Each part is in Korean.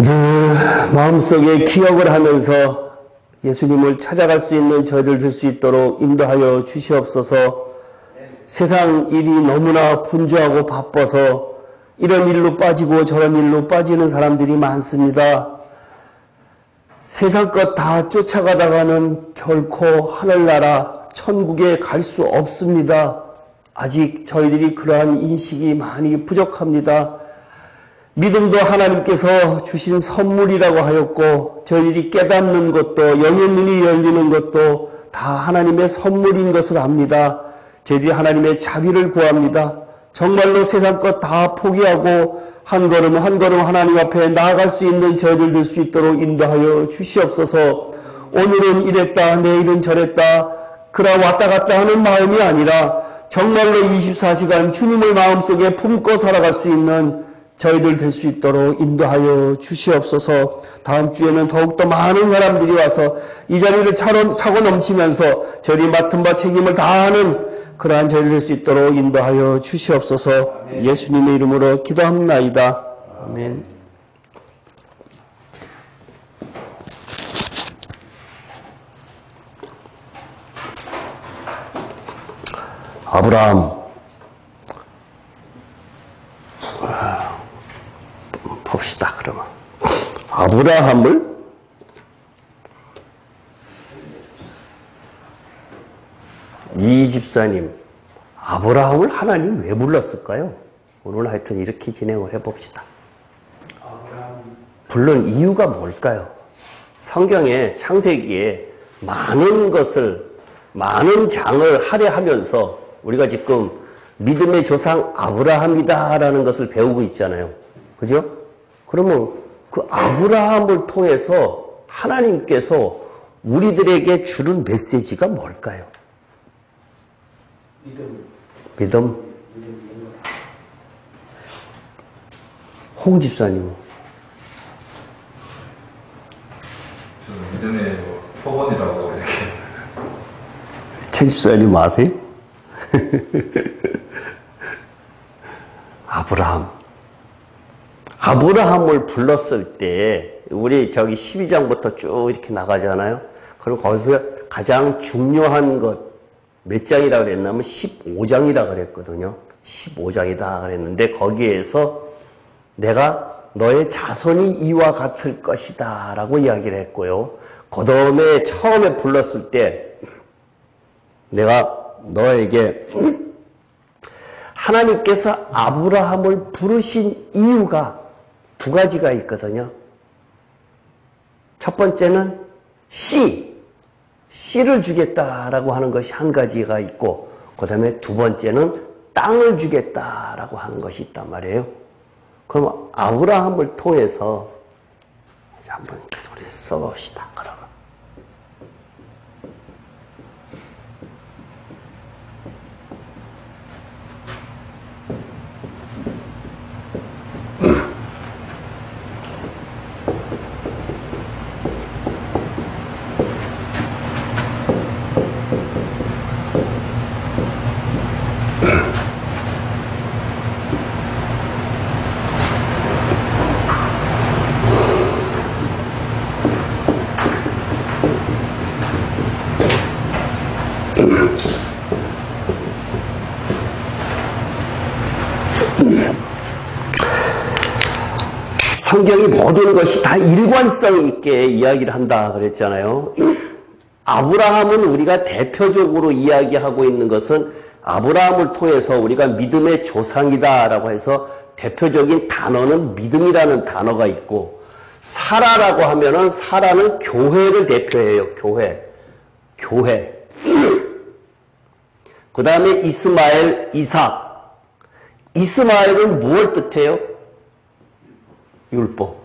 늘 마음속에 기억을 하면서 예수님을 찾아갈 수 있는 저희들 될 수 있도록 인도하여 주시옵소서. 세상 일이 너무나 분주하고 바빠서 이런 일로 빠지고 저런 일로 빠지는 사람들이 많습니다. 세상 것 다 쫓아가다가는 결코 하늘나라 천국에 갈 수 없습니다. 아직 저희들이 그러한 인식이 많이 부족합니다. 믿음도 하나님께서 주신 선물이라고 하였고 저희들이 깨닫는 것도 영의 눈이 열리는 것도 다 하나님의 선물인 것을 압니다. 저희들이 하나님의 자비를 구합니다. 정말로 세상 것 다 포기하고 한 걸음 한 걸음 하나님 앞에 나아갈 수 있는 저희들 될 수 있도록 인도하여 주시옵소서. 오늘은 이랬다 내일은 저랬다 그라 왔다 갔다 하는 마음이 아니라 정말로 24시간 주님을 마음속에 품고 살아갈 수 있는 저희들 될 수 있도록 인도하여 주시옵소서. 다음 주에는 더욱더 많은 사람들이 와서 이 자리를 차고 넘치면서 저희들이 맡은 바 책임을 다하는 그러한 저희들 될 수 있도록 인도하여 주시옵소서. 아멘. 예수님의 이름으로 기도합나이다. 아멘. 아브라함 봅시다. 그러면 아브라함을 이 집사님 아브라함을 하나님 왜 불렀을까요? 오늘 하여튼 이렇게 진행을 해봅시다. 불른 이유가 뭘까요? 성경에 창세기에 많은 장을 할애하면서 우리가 지금 믿음의 조상 아브라함이다라는 것을 배우고 있잖아요. 그죠? 그러면 그 아브라함을 통해서 하나님께서 우리들에게 주는 메시지가 뭘까요? 믿음. 홍 집사님은? 저는 믿음의 표본이라고 이렇게. 최 집사님 아세요? 아브라함을 불렀을 때 우리 저기 12장부터 쭉 이렇게 나가잖아요. 그럼 거기서 가장 중요한 것 몇 장이라고 그랬냐면 15장이라고 그랬거든요. 15장이다 그랬는데 거기에서 내가 너의 자손이 이와 같을 것이다 라고 이야기를 했고요. 그 다음에 처음에 불렀을 때 내가 너에게 하나님께서 아브라함을 부르신 이유가 두 가지가 있거든요. 첫 번째는 씨를 주겠다라고 하는 것이 한 가지가 있고 그 다음에 두 번째는 땅을 주겠다라고 하는 것이 있단 말이에요. 그럼 아브라함을 통해서 한번 계속 우리 써봅시다. 그러면 성경이 모든 것이 다 일관성 있게 이야기를 한다 그랬잖아요. 아브라함은 우리가 대표적으로 이야기하고 있는 것은 아브라함을 통해서 우리가 믿음의 조상이다라고 해서 대표적인 단어는 믿음이라는 단어가 있고 사라라고 하면은 사라는 교회를 대표해요. 교회. 그 다음에 이스마엘, 이삭. 이스마엘은 무엇을 뜻해요? 율법.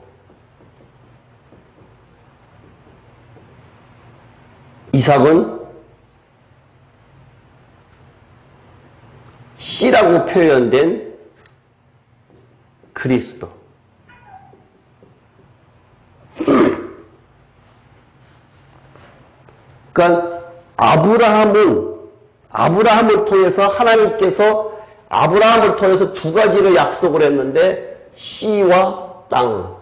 이삭은 씨라고 표현된 그리스도. 그러니까 아브라함을 통해서 하나님께서 아브라함을 통해서 두 가지를 약속을 했는데 씨와 땅.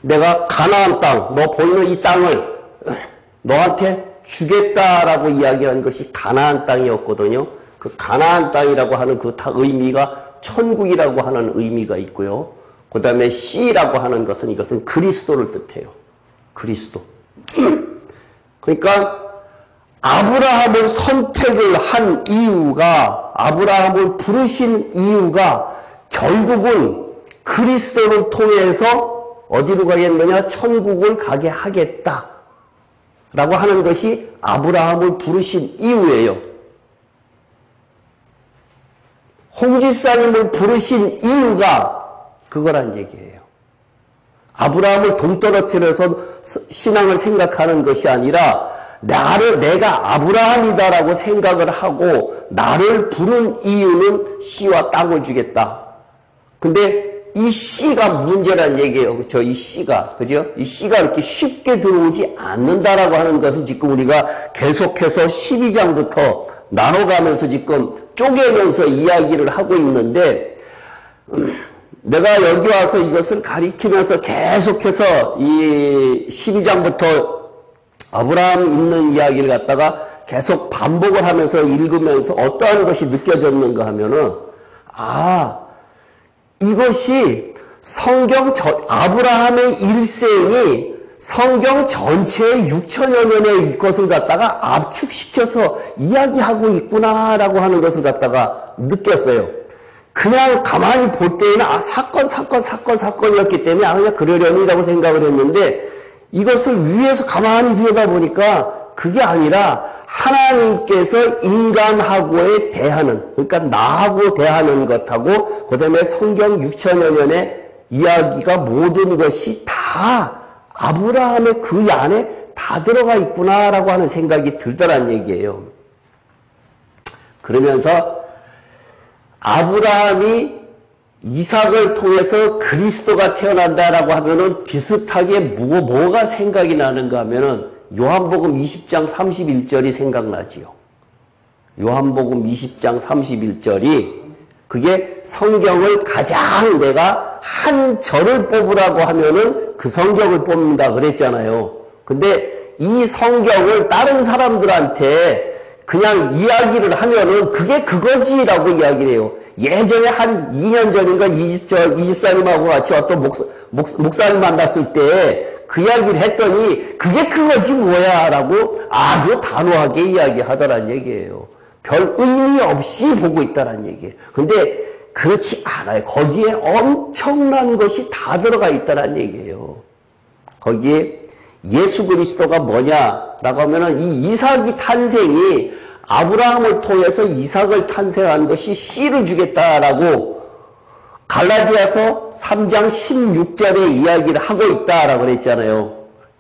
내가 가나안 땅, 너 보이는 이 땅을 너한테 주겠다라고 이야기한 것이 가나안 땅이었거든요. 그 가나안 땅이라고 하는 그 의미가 천국이라고 하는 의미가 있고요. 그 다음에 씨라고 하는 것은 이것은 그리스도를 뜻해요. 그리스도. 그러니까 아브라함을 선택을 한 이유가, 아브라함을 부르신 이유가 결국은 그리스도를 통해서 어디로 가겠느냐? 천국을 가게 하겠다 라고 하는 것이 아브라함을 부르신 이유예요. 홍지사님을 부르신 이유가 그거란 얘기예요. 아브라함을 동떨어뜨려서 신앙을 생각하는 것이 아니라 내가 아브라함이다라고 생각을 하고 나를 부른 이유는 씨와 땅을 주겠다. 근데 이 씨가 문제란 얘기예요. 그렇죠? 이 씨가. 그죠? 이 씨가 이렇게 쉽게 들어오지 않는다라고 하는 것은 지금 우리가 계속해서 12장부터 나눠가면서 지금 쪼개면서 이야기를 하고 있는데, 내가 여기 와서 이것을 가리키면서 계속해서 이 12장부터 아브라함 있는 이야기를 갖다가 계속 반복을 하면서 읽으면서 어떠한 것이 느껴졌는가 하면은, 이것이 아브라함의 일생이 성경 전체의 6천여 년의 것을 갖다가 압축시켜서 이야기하고 있구나라고 하는 것을 갖다가 느꼈어요. 그냥 가만히 볼 때에는 사건이었기 때문에 그냥 그러려니라고 생각을 했는데, 이것을 위에서 가만히 들여다보니까 그게 아니라 하나님께서 인간하고의 대하는, 그러니까 나하고 대하는 것하고 그 다음에 성경 6천여 년의 이야기가 모든 것이 다 아브라함의 그 안에 다 들어가 있구나라고 하는 생각이 들더란 얘기예요. 그러면서 아브라함이 이삭을 통해서 그리스도가 태어난다라고 하면은 비슷하게 뭐가 생각이 나는가 하면은 요한복음 20장 31절이 생각나지요. 요한복음 20장 31절이 그게 성경을 가장 내가 한 절을 뽑으라고 하면은 그 성경을 뽑는다 그랬잖아요. 근데 이 성경을 다른 사람들한테 그냥 이야기를 하면은 그게 그거지라고 이야기를 해요. 예전에 한 2년 전인가 이집사님하고 같이 어떤 목사님 만났을 때 그 이야기를 했더니 그게 그거지 뭐야 라고 아주 단호하게 이야기하더란 얘기예요. 별 의미 없이 보고 있다란 얘기예요. 근데 그렇지 않아요. 거기에 엄청난 것이 다 들어가 있다란 얘기예요. 거기에 예수 그리스도가 뭐냐라고 하면은 이 이삭이 탄생이 아브라함을 통해서 이삭을 탄생한 것이 씨를 주겠다라고 갈라디아서 3장 16절에 이야기를 하고 있다라고 그랬잖아요.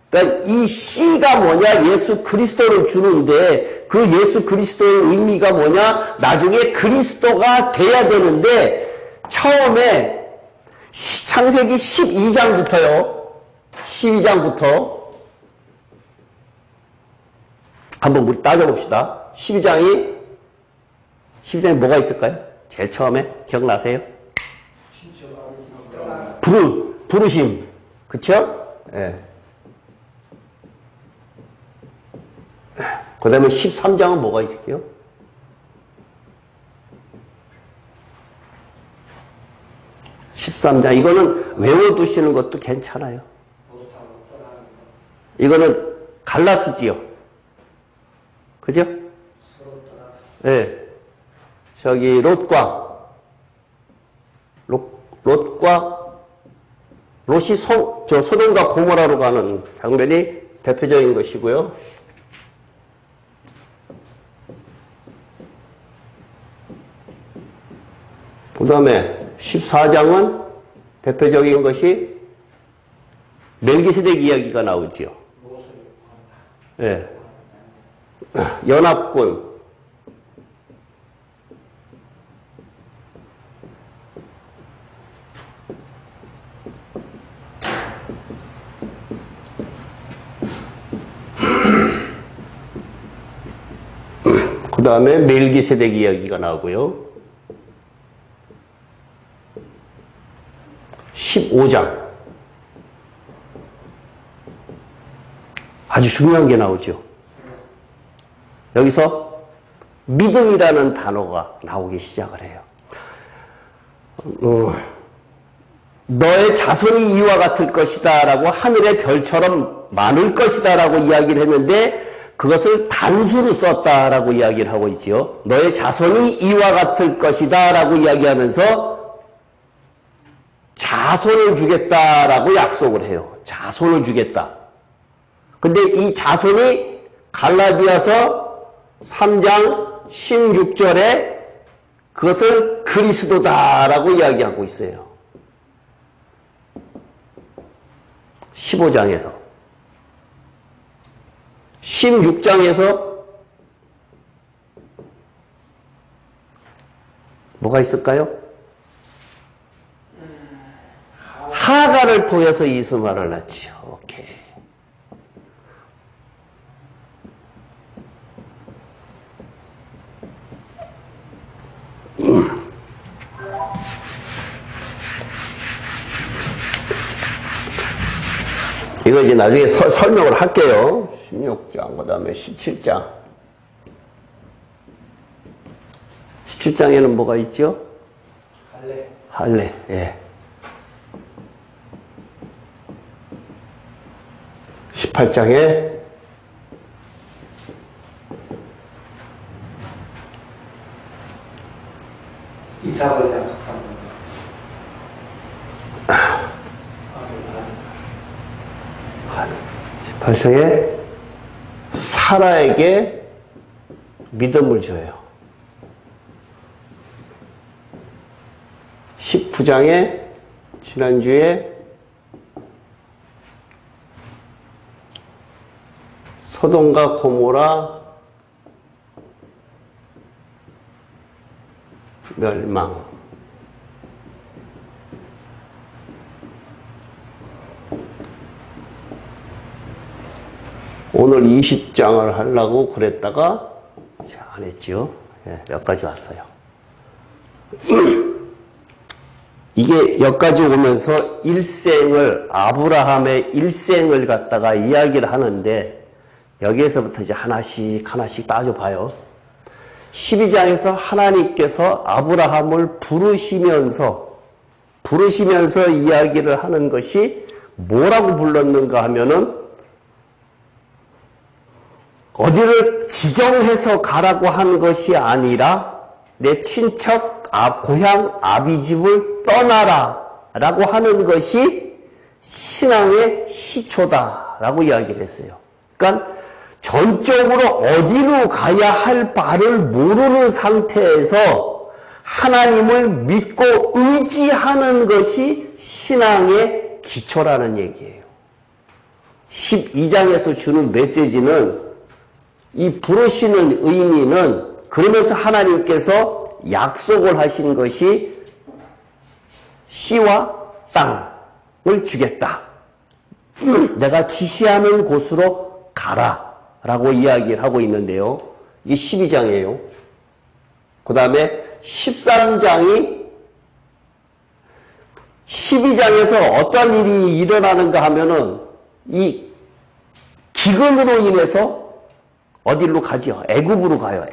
그러니까 이 씨가 뭐냐? 예수 그리스도를 주는데 그 예수 그리스도의 의미가 뭐냐? 나중에 그리스도가 돼야 되는데 처음에 창세기 12장부터요. 12장부터 한번 우리 따져봅시다. 12장이 뭐가 있을까요? 제일 처음에 기억나세요? 부르심. 그쵸? 예. 그 다음에 13장은 뭐가 있을게요? 이거는 외워두시는 것도 괜찮아요. 이거는 갈라스지요. 그죠? 네. 저기 롯이 소돔과 고모라로 가는 장면이 대표적인 것이고요. 그 다음에 14장은 대표적인 것이 멜기세덱 이야기가 나오지요. 예. 연합군. 그 다음에 멜기세덱 이야기가 나오고요. 15장. 아주 중요한 게 나오죠. 여기서 믿음이라는 단어가 나오기 시작을 해요. 너의 자손이 이와 같을 것이다 라고 하늘의 별처럼 많을 것이다 라고 이야기를 했는데 그것을 단수로 썼다라고 이야기를 하고 있지요. 너의 자손이 이와 같을 것이다 라고 이야기하면서 자손을 주겠다라고 약속을 해요. 자손을 주겠다. 근데 이 자손이 갈라디아서 3장 16절에 그것을 그리스도다라고 이야기하고 있어요. 15장에서 16장에서 뭐가 있을까요? 하가를 통해서 이스마를 낳지요. 오케이. 이거 이제 나중에 설명을 할게요. 16장, 그 다음에 17장. 17장에는 뭐가 있죠? 할례. 할례, 예. 18장에 이삭을 약속한 18장에 사라에게 믿음을 줘요. 19장에 지난주에 소돔과 고모라 멸망. 오늘 20장을 하려고 그랬다가 안 했죠. 예, 여기까지 왔어요. 이게 여기까지 오면서 아브라함의 일생을 갖다가 이야기를 하는데 여기에서부터 이제 하나씩 따져봐요. 12장에서 하나님께서 아브라함을 부르시면서 이야기를 하는 것이 뭐라고 불렀는가 하면은 어디를 지정해서 가라고 한 것이 아니라 내 친척 고향 아비집을 떠나라 라고 하는 것이 신앙의 시초다 라고 이야기를 했어요. 그러니까 전적으로 어디로 가야 할 바를 모르는 상태에서 하나님을 믿고 의지하는 것이 신앙의 기초라는 얘기예요. 12장에서 주는 메시지는 이 부르시는 의미는 그러면서 하나님께서 약속을 하신 것이 씨와 땅을 주겠다. 내가 지시하는 곳으로 가라 라고 이야기를 하고 있는데요. 이게 12장이에요. 그 다음에 13장이 12장에서 어떤 일이 일어나는가 하면은 이 기근으로 인해서 어디로 가죠? 애굽으로 가요.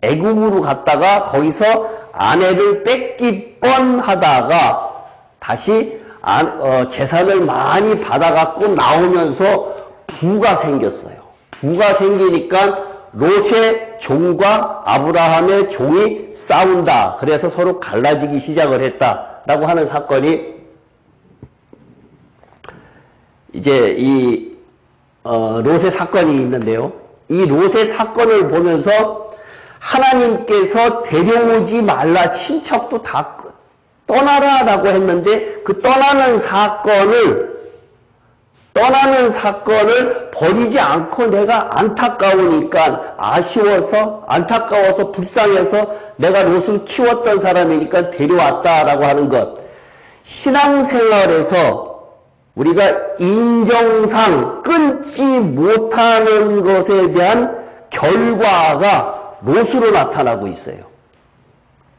애굽으로 갔다가 거기서 아내를 뺏기 뻔하다가 다시 재산을 많이 받아갖고 나오면서 부가 생겼어요. 부가 생기니까 롯의 종과 아브라함의 종이 싸운다. 그래서 서로 갈라지기 시작을 했다라고 하는 사건이 이제 이 롯의 사건이 있는데요. 이 롯의 사건을 보면서 하나님께서 데려오지 말라, 친척도 다 떠나라라고 했는데 그 떠나는 사건을 버리지 않고 내가 안타까워서 불쌍해서 내가 롯을 키웠던 사람이니까 데려왔다라고 하는 것. 신앙생활에서 우리가 인정상 끊지 못하는 것에 대한 결과가 롯으로 나타나고 있어요.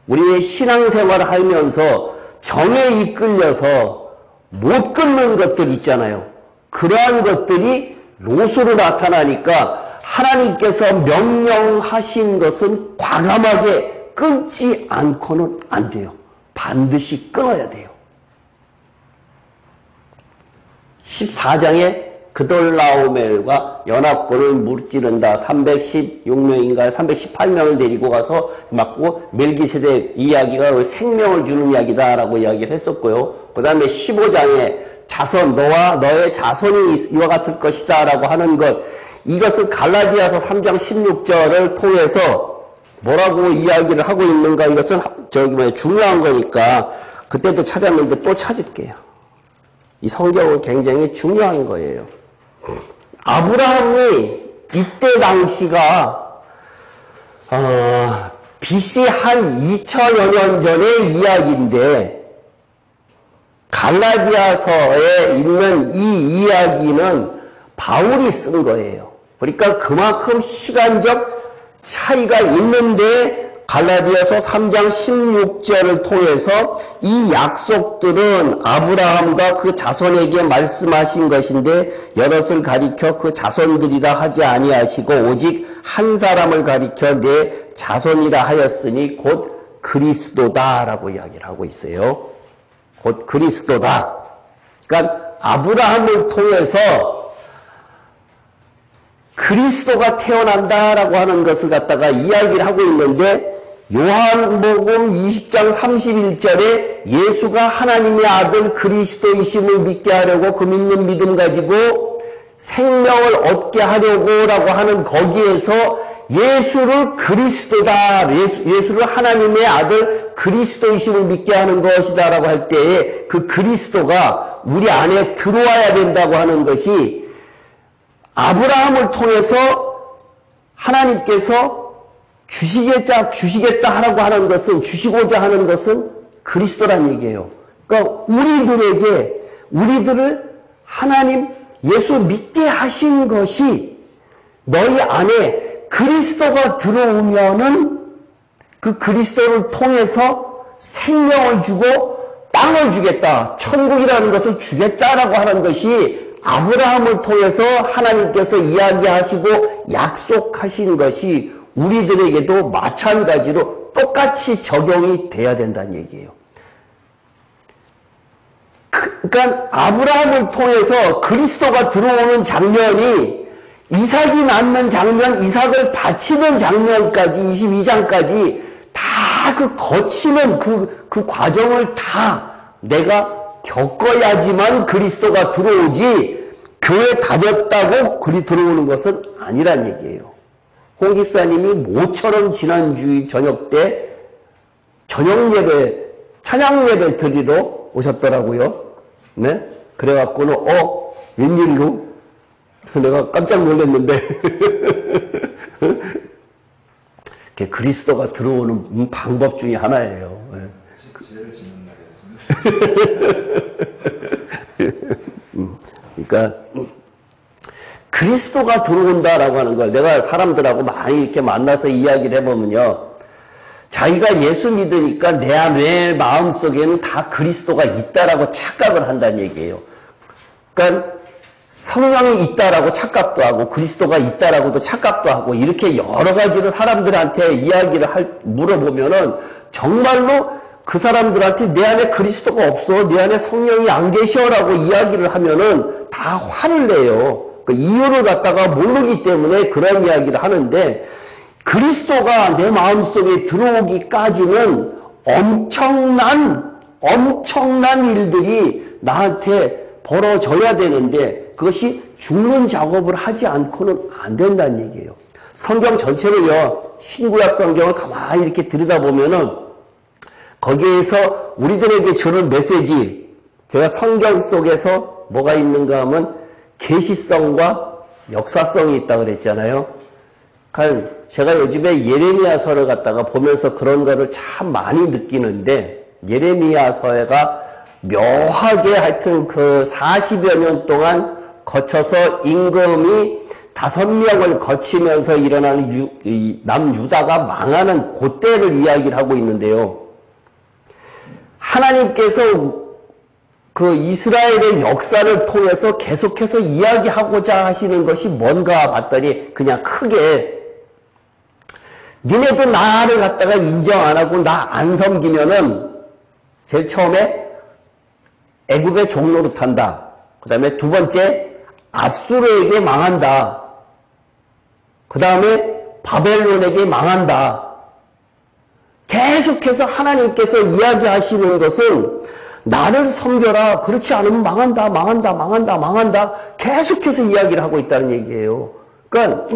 우리의 신앙생활을 하면서 정에 이끌려서 못 끊는 것들 있잖아요. 그러한 것들이 롯으로 나타나니까 하나님께서 명령하신 것은 과감하게 끊지 않고는 안 돼요. 반드시 끊어야 돼요. 14장에 그돌라오멜과 연합군을 무찌른다. 316명인가 318명을 데리고 가서 맞고 멜기세덱 이야기가 생명을 주는 이야기다라고 이야기를 했었고요. 그 다음에 15장에 자손, 너와 너의 자손이 이와 같을 것이다 라고 하는 것, 이것을 갈라디아서 3장 16절을 통해서 뭐라고 이야기를 하고 있는가, 이것은 중요한 거니까 그때도 찾았는데 또 찾을게요. 이 성경은 굉장히 중요한 거예요. 아브라함이 이때 당시가 BC 한 2000여 년 전의 이야기인데 갈라디아서에 있는 이 이야기는 바울이 쓴 거예요. 그러니까 그만큼 시간적 차이가 있는데 갈라디아서 3장 16절을 통해서 이 약속들은 아브라함과 그 자손에게 말씀하신 것인데 여럿을 가리켜 그 자손들이라 하지 아니하시고 오직 한 사람을 가리켜 내 자손이라 하였으니 곧 그리스도다라고 이야기를 하고 있어요. 곧 그리스도다. 그러니까 아브라함을 통해서 그리스도가 태어난다라고 하는 것을 갖다가 이야기를 하고 있는데 요한복음 20장 31절에 예수가 하나님의 아들 그리스도이심을 믿게 하려고 그 믿는 믿음 가지고 생명을 얻게 하려고라고 하는 거기에서 예수를 그리스도다, 예수를 하나님의 아들 그리스도이심을 믿게 하는 것이다라고 할 때에 그 그리스도가 우리 안에 들어와야 된다고 하는 것이 아브라함을 통해서 하나님께서 주시겠다 하라고 하는 것은, 주시고자 하는 것은 그리스도란 얘기예요. 그러니까 우리들을 하나님 예수 믿게 하신 것이 너희 안에 그리스도가 들어오면은 그 그리스도를 통해서 생명을 주고 땅을 주겠다, 천국이라는 것을 주겠다라고 하는 것이 아브라함을 통해서 하나님께서 이야기하시고 약속하신 것이 우리들에게도 마찬가지로 똑같이 적용이 돼야 된다는 얘기예요. 그러니까 아브라함을 통해서 그리스도가 들어오는 장면이 이삭이 낳는 장면, 이삭을 바치는 장면까지 22장까지 다 그 거치는 그 과정을 다 내가 겪어야지만 그리스도가 들어오지 교회 다녔다고 그리 들어오는 것은 아니란 얘기예요. 홍 집사님이 모처럼 지난주 저녁 때 저녁 예배, 찬양 예배 드리러 오셨더라고요. 네? 그래갖고는 웬일로? 그래서 내가 깜짝 놀랐는데 그리스도가 들어오는 방법 중에 하나예요. 죄를 짓는 날이었습니다. 그러니까 그리스도가 들어온다라고 하는 걸 내가 사람들하고 많이 이렇게 만나서 이야기를 해보면요, 자기가 예수 믿으니까 내 마음속에는 다 그리스도가 있다라고 착각을 한다는 얘기예요. 그러니까 성령이 있다라고 착각도 하고 그리스도가 있다라고도 착각도 하고 이렇게 여러 가지로 사람들한테 이야기를 물어보면은 정말로 그 사람들한테 내 안에 그리스도가 없어, 내 안에 성령이 안 계셔라고 이야기를 하면은 다 화를 내요. 그 이유를 갖다가 모르기 때문에 그런 이야기를 하는데, 그리스도가 내 마음속에 들어오기까지는 엄청난 일들이 나한테 벌어져야 되는데 그것이 죽는 작업을 하지 않고는 안 된다는 얘기예요. 성경 전체를요, 신구약 성경을 가만히 이렇게 들여다보면은 거기에서 우리들에게 주는 메시지, 제가 성경 속에서 뭐가 있는가 하면 계시성과 역사성이 있다고 그랬잖아요. 제가 요즘에 예레미야서를 갖다가 보면서 그런 거를 참 많이 느끼는데, 예레미야서가 묘하게 하여튼 그 40여 년 동안 거쳐서 임금이 5명을 거치면서 일어나는 남유다가 망하는 그때를 이야기를 하고 있는데요. 하나님께서 그 이스라엘의 역사를 통해서 계속해서 이야기하고자 하시는 것이 뭔가 봤더니 그냥 크게 니네도 나를 갖다가 인정 안 하고 나 안 섬기면은 제일 처음에 애굽의 종노릇한다. 그 다음에 두 번째 아수르에게 망한다. 그 다음에 바벨론에게 망한다. 계속해서 하나님께서 이야기하시는 것은 나를 섬겨라. 그렇지 않으면 망한다, 망한다, 망한다, 망한다. 계속해서 이야기를 하고 있다는 얘기예요. 그러니까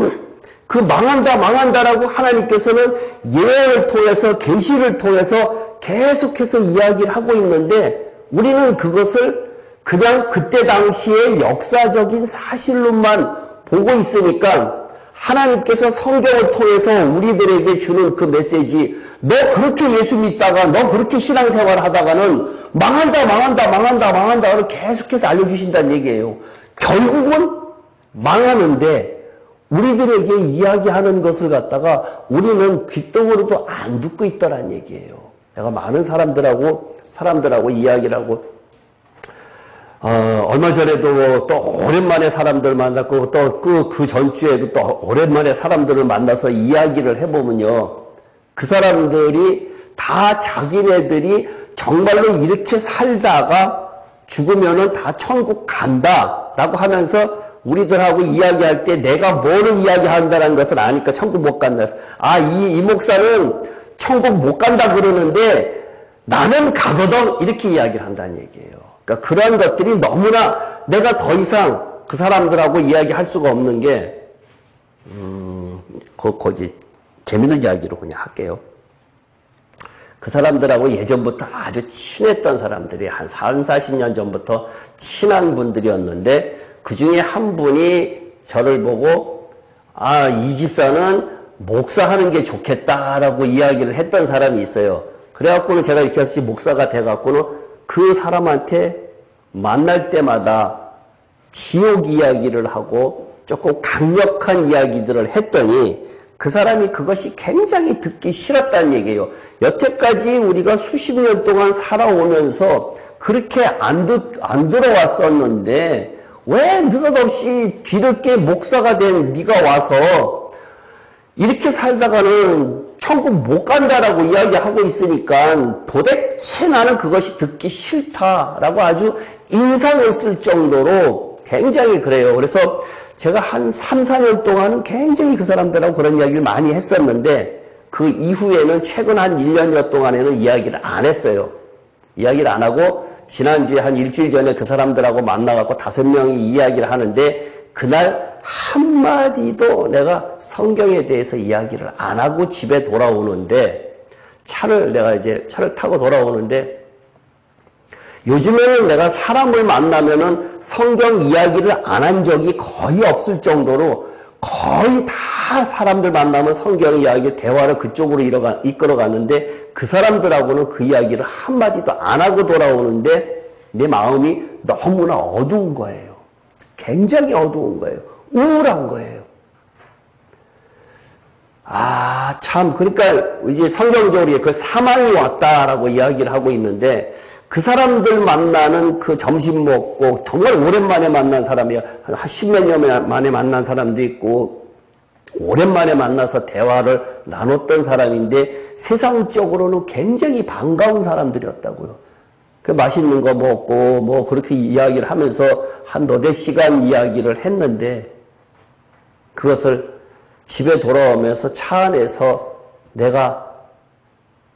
그 망한다, 망한다라고 하나님께서는 예언을 통해서 계시를 통해서 계속해서 이야기를 하고 있는데 우리는 그것을 그냥 그때 당시의 역사적인 사실로만 보고 있으니까 하나님께서 성경을 통해서 우리들에게 주는 그 메시지, 너 그렇게 예수 믿다가 너 그렇게 신앙생활 하다가는 망한다, 망한다, 망한다, 망한다를 계속해서 알려주신다는 얘기예요. 결국은 망하는데 우리들에게 이야기하는 것을 갖다가 우리는 귓등으로도 안 듣고 있더란 얘기예요. 내가 많은 사람들하고 이야기를 하고 얼마 전에도 또 오랜만에 사람들 만났고 또 그 전주에도 또 오랜만에 사람들을 만나서 이야기를 해보면요. 그 사람들이 다 자기네들이 정말로 이렇게 살다가 죽으면은 다 천국 간다라고 하면서 우리들하고 이야기할 때 내가 뭐를 이야기한다는 것을 아니까 천국 못 간다. 아, 이 목사는 천국 못 간다 그러는데 나는 가거든. 이렇게 이야기를 한다는 얘기예요. 그러니까 그러한 것들이 너무나 내가 더 이상 그 사람들하고 이야기할 수가 없는 게, 거기 재밌는 이야기로 그냥 할게요. 그 사람들하고 예전부터 아주 친했던 사람들이 한 40년 전부터 친한 분들이었는데 그 중에 한 분이 저를 보고 아, 이 집사는 목사하는 게 좋겠다라고 이야기를 했던 사람이 있어요. 그래갖고는 제가 이렇게 해서 목사가 돼갖고는 그 사람한테 만날 때마다 지옥 이야기를 하고 조금 강력한 이야기들을 했더니 그 사람이 그것이 굉장히 듣기 싫었다는 얘기예요. 여태까지 우리가 수십 년 동안 살아오면서 그렇게 안 들어왔었는데 왜 느닷없이 뒤늦게 목사가 된 네가 와서 이렇게 살다가는 천국 못 간다라고 이야기하고 있으니까 도대체 나는 그것이 듣기 싫다라고 아주 인상을 쓸 정도로 굉장히 그래요. 그래서 제가 한 3, 4년 동안 굉장히 그 사람들하고 그런 이야기를 많이 했었는데 그 이후에는 최근 한 1년여 동안에는 이야기를 안 했어요. 이야기를 안 하고 지난주에 한 일주일 전에 그 사람들하고 만나갖고 5명이 이야기를 하는데 그날 한마디도 내가 성경에 대해서 이야기를 안 하고 집에 돌아오는데 내가 이제 차를 타고 돌아오는데 요즘에는 내가 사람을 만나면은 성경 이야기를 안 한 적이 거의 없을 정도로 거의 다 사람들 만나면 성경 이야기 대화를 그쪽으로 이끌어가는데 그 사람들하고는 그 이야기를 한마디도 안 하고 돌아오는데 내 마음이 너무나 어두운 거예요. 굉장히 어두운 거예요. 우울한 거예요. 아, 참. 그러니까 이제 성경적으로 그 사망이 왔다라고 이야기를 하고 있는데 그 사람들 만나는 그 점심 먹고 정말 오랜만에 만난 사람이야. 한 10몇 년 만에 만난 사람도 있고 오랜만에 만나서 대화를 나눴던 사람인데 세상적으로는 굉장히 반가운 사람들이었다고요. 그 맛있는 거 먹고 뭐 그렇게 이야기를 하면서 한 너댓 시간 이야기를 했는데 그것을 집에 돌아오면서 차 안에서 내가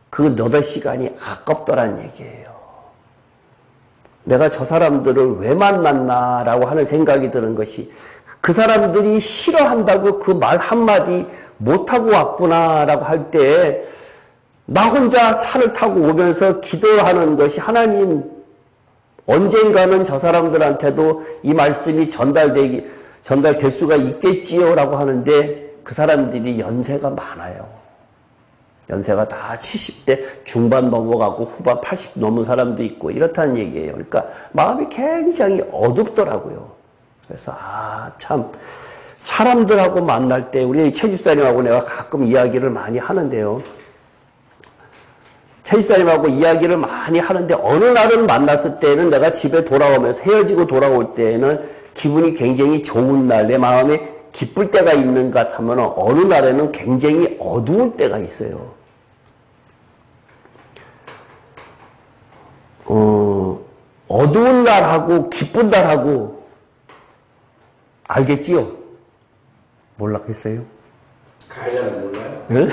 그 너댓 시간이 아깝더란 얘기예요. 내가 저 사람들을 왜 만났나라고 하는 생각이 드는 것이 그 사람들이 싫어한다고 그 말 한마디 못하고 왔구나라고 할 때 나 혼자 차를 타고 오면서 기도하는 것이 하나님 언젠가는 저 사람들한테도 이 말씀이 전달될 수가 있겠지요라고 하는데 그 사람들이 연세가 많아요. 연세가 다 70대 중반 넘어가고 후반 80 넘은 사람도 있고 이렇다는 얘기예요. 그러니까 마음이 굉장히 어둡더라고요. 그래서 참 사람들하고 만날 때 우리 최 집사님하고 내가 가끔 이야기를 많이 하는데요. 최집사님하고 이야기를 많이 하는데 어느 날은 만났을 때는 내가 집에 돌아오면서 헤어지고 돌아올 때에는 기분이 굉장히 좋은 날, 내 마음에 기쁠 때가 있는 것 같으면 어느 날에는 굉장히 어두울 때가 있어요. 어두운 날하고 기쁜 날하고 알겠지요? 몰랐겠어요? 가야는 몰라요. 네?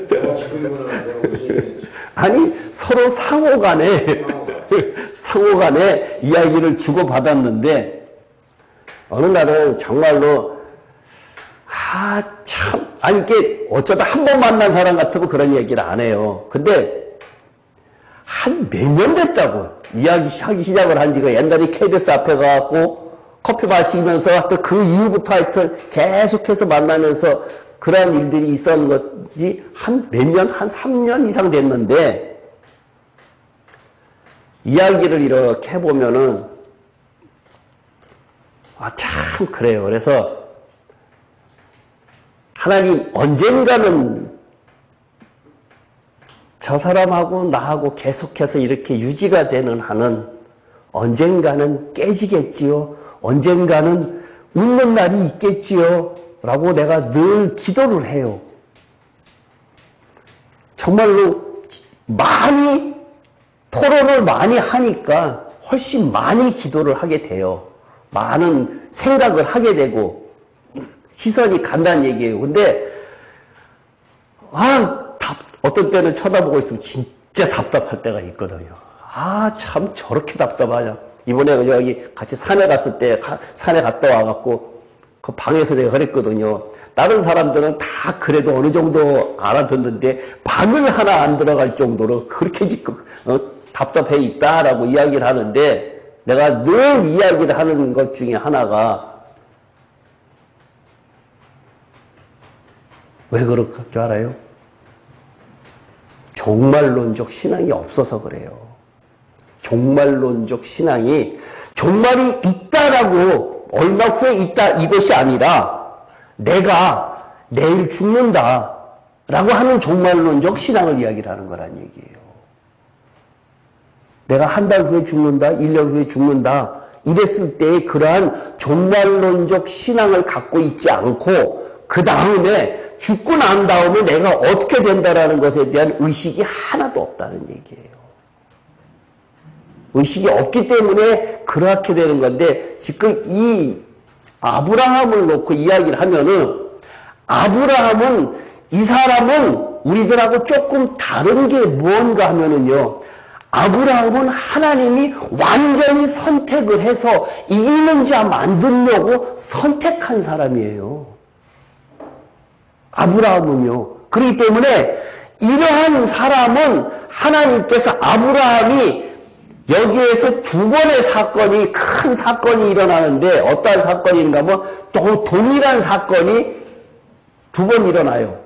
내가 지금은 내가 무슨 아니 서로 상호간에 이야기를 주고받았는데 어느 날은 정말로 아니 이게 어쩌다 한 번 만난 사람 같으면 그런 얘기를 안 해요. 근데 한 몇 년 됐다고 이야기 하기 시작을 한 지가 옛날에 KBS 앞에 가갖고 커피 마시면서 하여튼 그 이후부터 하여튼 계속해서 만나면서 그러한 일들이 있었는 것이 한 몇 년, 한 3년 이상 됐는데 이야기를 이렇게 해보면은 참 그래요. 그래서 하나님 언젠가는 저 사람하고 나하고 계속해서 이렇게 유지가 되는 한은 언젠가는 깨지겠지요. 언젠가는 웃는 날이 있겠지요. 라고 내가 늘 기도를 해요. 정말로 많이 토론을 많이 하니까 훨씬 많이 기도를 하게 돼요. 많은 생각을 하게 되고 시선이 간다는 얘기예요. 근데 어떤 때는 쳐다보고 있으면 진짜 답답할 때가 있거든요. 참 저렇게 답답하냐. 이번에 여기 같이 산에 갔을 때 산에 갔다 와갖고 그 방에서 내가 그랬거든요. 다른 사람들은 다 그래도 어느 정도 알아듣는데 방을 하나 안 들어갈 정도로 그렇게 답답해 있다라고 이야기를 하는데 내가 늘 이야기를 하는 것 중에 하나가 왜 그럴 줄 알아요? 종말론적 신앙이 없어서 그래요. 종말론적 신앙이 종말이 있다라고 얼마 후에 있다 이것이 아니라 내가 내일 죽는다 라고 하는 종말론적 신앙을 이야기를 하는 거란 얘기예요. 내가 한 달 후에 죽는다, 1년 후에 죽는다 이랬을 때 그러한 종말론적 신앙을 갖고 있지 않고 그 다음에 죽고 난 다음에 내가 어떻게 된다라는 것에 대한 의식이 하나도 없다는 얘기예요. 의식이 없기 때문에 그렇게 되는 건데 지금 이 아브라함을 놓고 이야기를 하면은 아브라함은 이 사람은 우리들하고 조금 다른 게 무언가 하면은요. 아브라함은 하나님이 완전히 선택을 해서 이기는 자 만들려고 선택한 사람이에요. 아브라함은요. 그렇기 때문에 이러한 사람은 하나님께서 아브라함이 여기에서 두 번의 사건이 큰 사건이 일어나는데 어떠한 사건인가 하면 또 동일한 사건이 두 번 일어나요.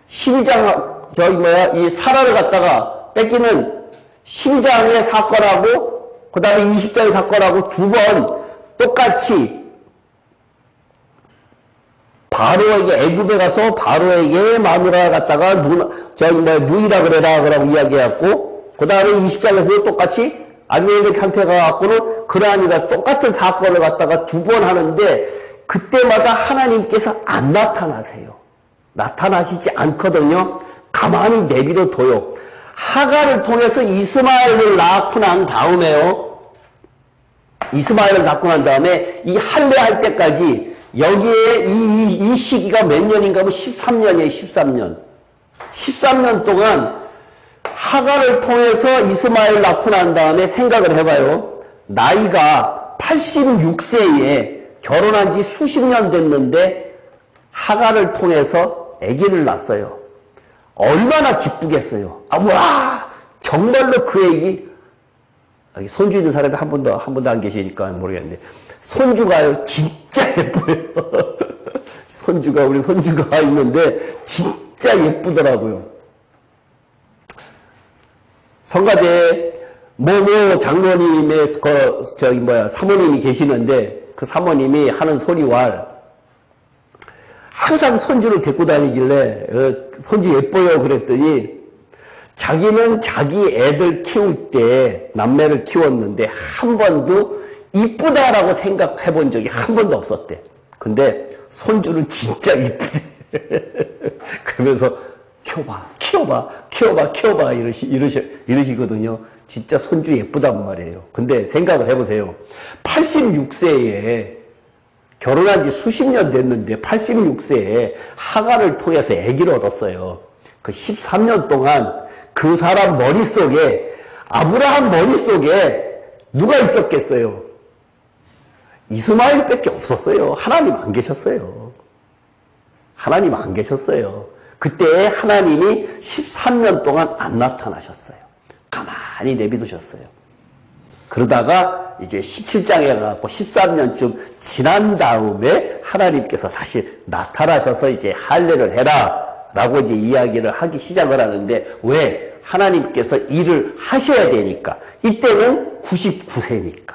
12장 이 사라를 갖다가 뺏기는 12장의 사건하고 그 다음에 20장의 사건하고 두 번 똑같이 바로에게 애굽에 가서 바로에게 마누라 갖다가 누이라 그래라 그러고 이야기해갖고 그 다음에 20장에서도 똑같이 아비멜렉한테 가갖고는 그러하니까 똑같은 사건을 갖다가 두 번 하는데 그때마다 하나님께서 안 나타나세요. 나타나시지 않거든요. 가만히 내비둬 둬요. 하갈을 통해서 이스마엘을 낳고 난 다음에요. 이스마엘을 낳고 난 다음에 이 할례할 때까지 여기에 이 시기가 몇 년인가 하면 13년이에요. 13년. 13년 동안 하갈을 통해서 이스마엘 낳고 난 다음에 생각을 해봐요. 나이가 86세에 결혼한 지 수십 년 됐는데 하갈을 통해서 아기를 낳았어요. 얼마나 기쁘겠어요. 와! 정말로 그 애기, 여기 손주 있는 사람이 한 번도 안 계시니까 모르겠는데, 손주가요, 진짜 예뻐요. 우리 손주가 있는데, 진짜 예쁘더라고요. 성가대에 장로님의 사모님이 계시는데, 그 사모님이 하는 소리와 항상 손주를 데리고 다니길래 손주 예뻐요 그랬더니 자기는 자기 애들 키울 때 남매를 키웠는데 한 번도 이쁘다라고 생각해 본 적이 한 번도 없었대. 근데 손주는 진짜 이쁘대. 그러면서 키워봐 이러시거든요. 진짜 손주 예쁘단 말이에요. 근데 생각을 해보세요. 86세에 결혼한 지 수십 년 됐는데 86세에 하가를 통해서 아기를 얻었어요. 그 13년 동안 그 사람 머릿속에, 아브라함 머릿속에 누가 있었겠어요? 이스마엘밖에 없었어요. 하나님 안 계셨어요. 하나님 안 계셨어요. 그때 하나님이 13년 동안 안 나타나셨어요. 가만히 내비두셨어요. 그러다가 이제 17장에 가고 13년쯤 지난 다음에 하나님께서 다시 나타나셔서 이제 할례를 해라 라고 이제 이야기를 하기 시작을 하는데, 왜? 하나님께서 일을 하셔야 되니까. 이때는 99세니까.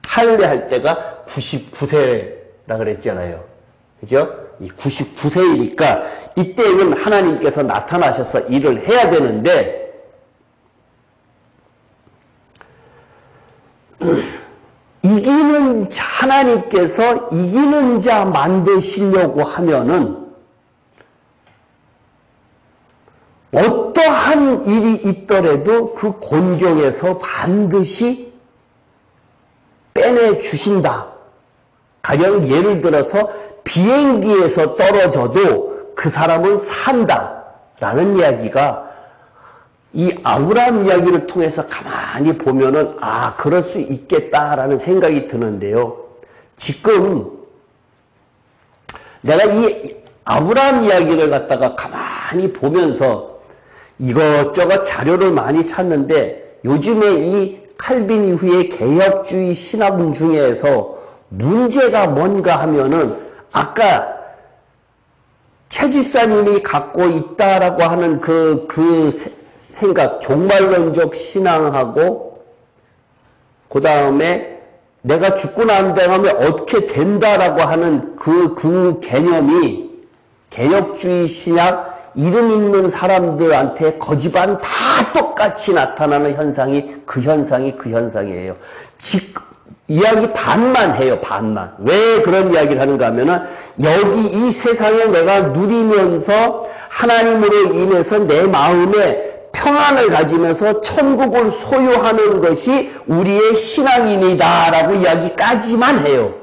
할례할 때가 99세라 그랬잖아요. 그죠? 이 99세이니까 이때는 하나님께서 나타나셔서 일을 해야 되는데, 하나님께서 이기는 자 만드시려고 하면은 어떠한 일이 있더라도 그 곤경에서 반드시 빼내 주신다. 가령 예를 들어서 비행기에서 떨어져도 그 사람은 산다 라는 이야기가 이 아브라함 이야기를 통해서 가만히 보면은 그럴 수 있겠다라는 생각이 드는데요. 지금 내가 이 아브라함 이야기를 갖다가 가만히 보면서 이것저것 자료를 많이 찾는데, 요즘에 이 칼빈 이후의 개혁주의 신학 중에서 문제가 뭔가 하면은 아까 최 집사님이 갖고 있다라고 하는 그 생각, 종말론적 신앙하고, 그 다음에 내가 죽고 난 다음에 어떻게 된다라고 하는 그 개념이 개혁주의 신학, 이름 있는 사람들한테 거지반 다 똑같이 나타나는 현상이 그 현상이에요. 이야기 반만 해요, 반만. 왜 그런 이야기를 하는가 하면은, 여기 이 세상에 내가 누리면서 하나님으로 인해서 내 마음에 평안을 가지면서 천국을 소유하는 것이 우리의 신앙인이다라고 이야기까지만 해요.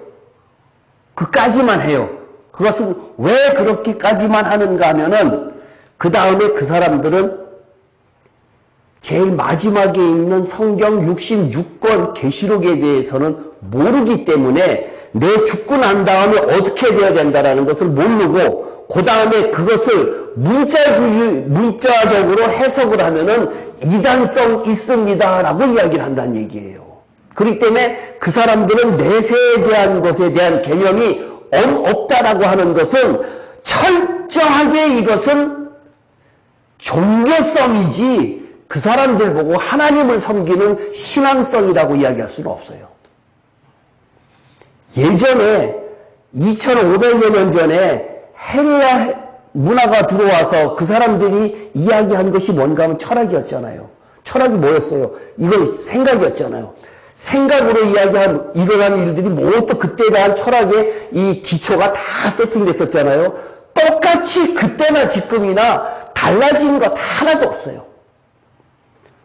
그까지만 해요. 그것은 왜 그렇게까지만 하는가 하면은, 그 다음에 그 사람들은 제일 마지막에 있는 성경 66권 계시록에 대해서는 모르기 때문에 내 죽고 난 다음에 어떻게 되어야 된다라는 것을 모르고, 그 다음에 그것을 문자적으로 해석을 하면은 이단성 있습니다라고 이야기를 한다는 얘기예요. 그렇기 때문에 그 사람들은 내세에 대한 것에 대한 개념이 없다라고 하는 것은 철저하게 이것은 종교성이지 그 사람들 보고 하나님을 섬기는 신앙성이라고 이야기할 수는 없어요. 예전에 2500여 년 전에 헬라 문화가 들어와서 그 사람들이 이야기한 것이 뭔가 하면 철학이었잖아요. 철학이 뭐였어요? 이거 생각이었잖아요. 생각으로 일어난 일들이 모두 그때에 대한 철학의 이 기초가 다 세팅됐었잖아요. 똑같이 그때나 지금이나 달라진 것 하나도 없어요.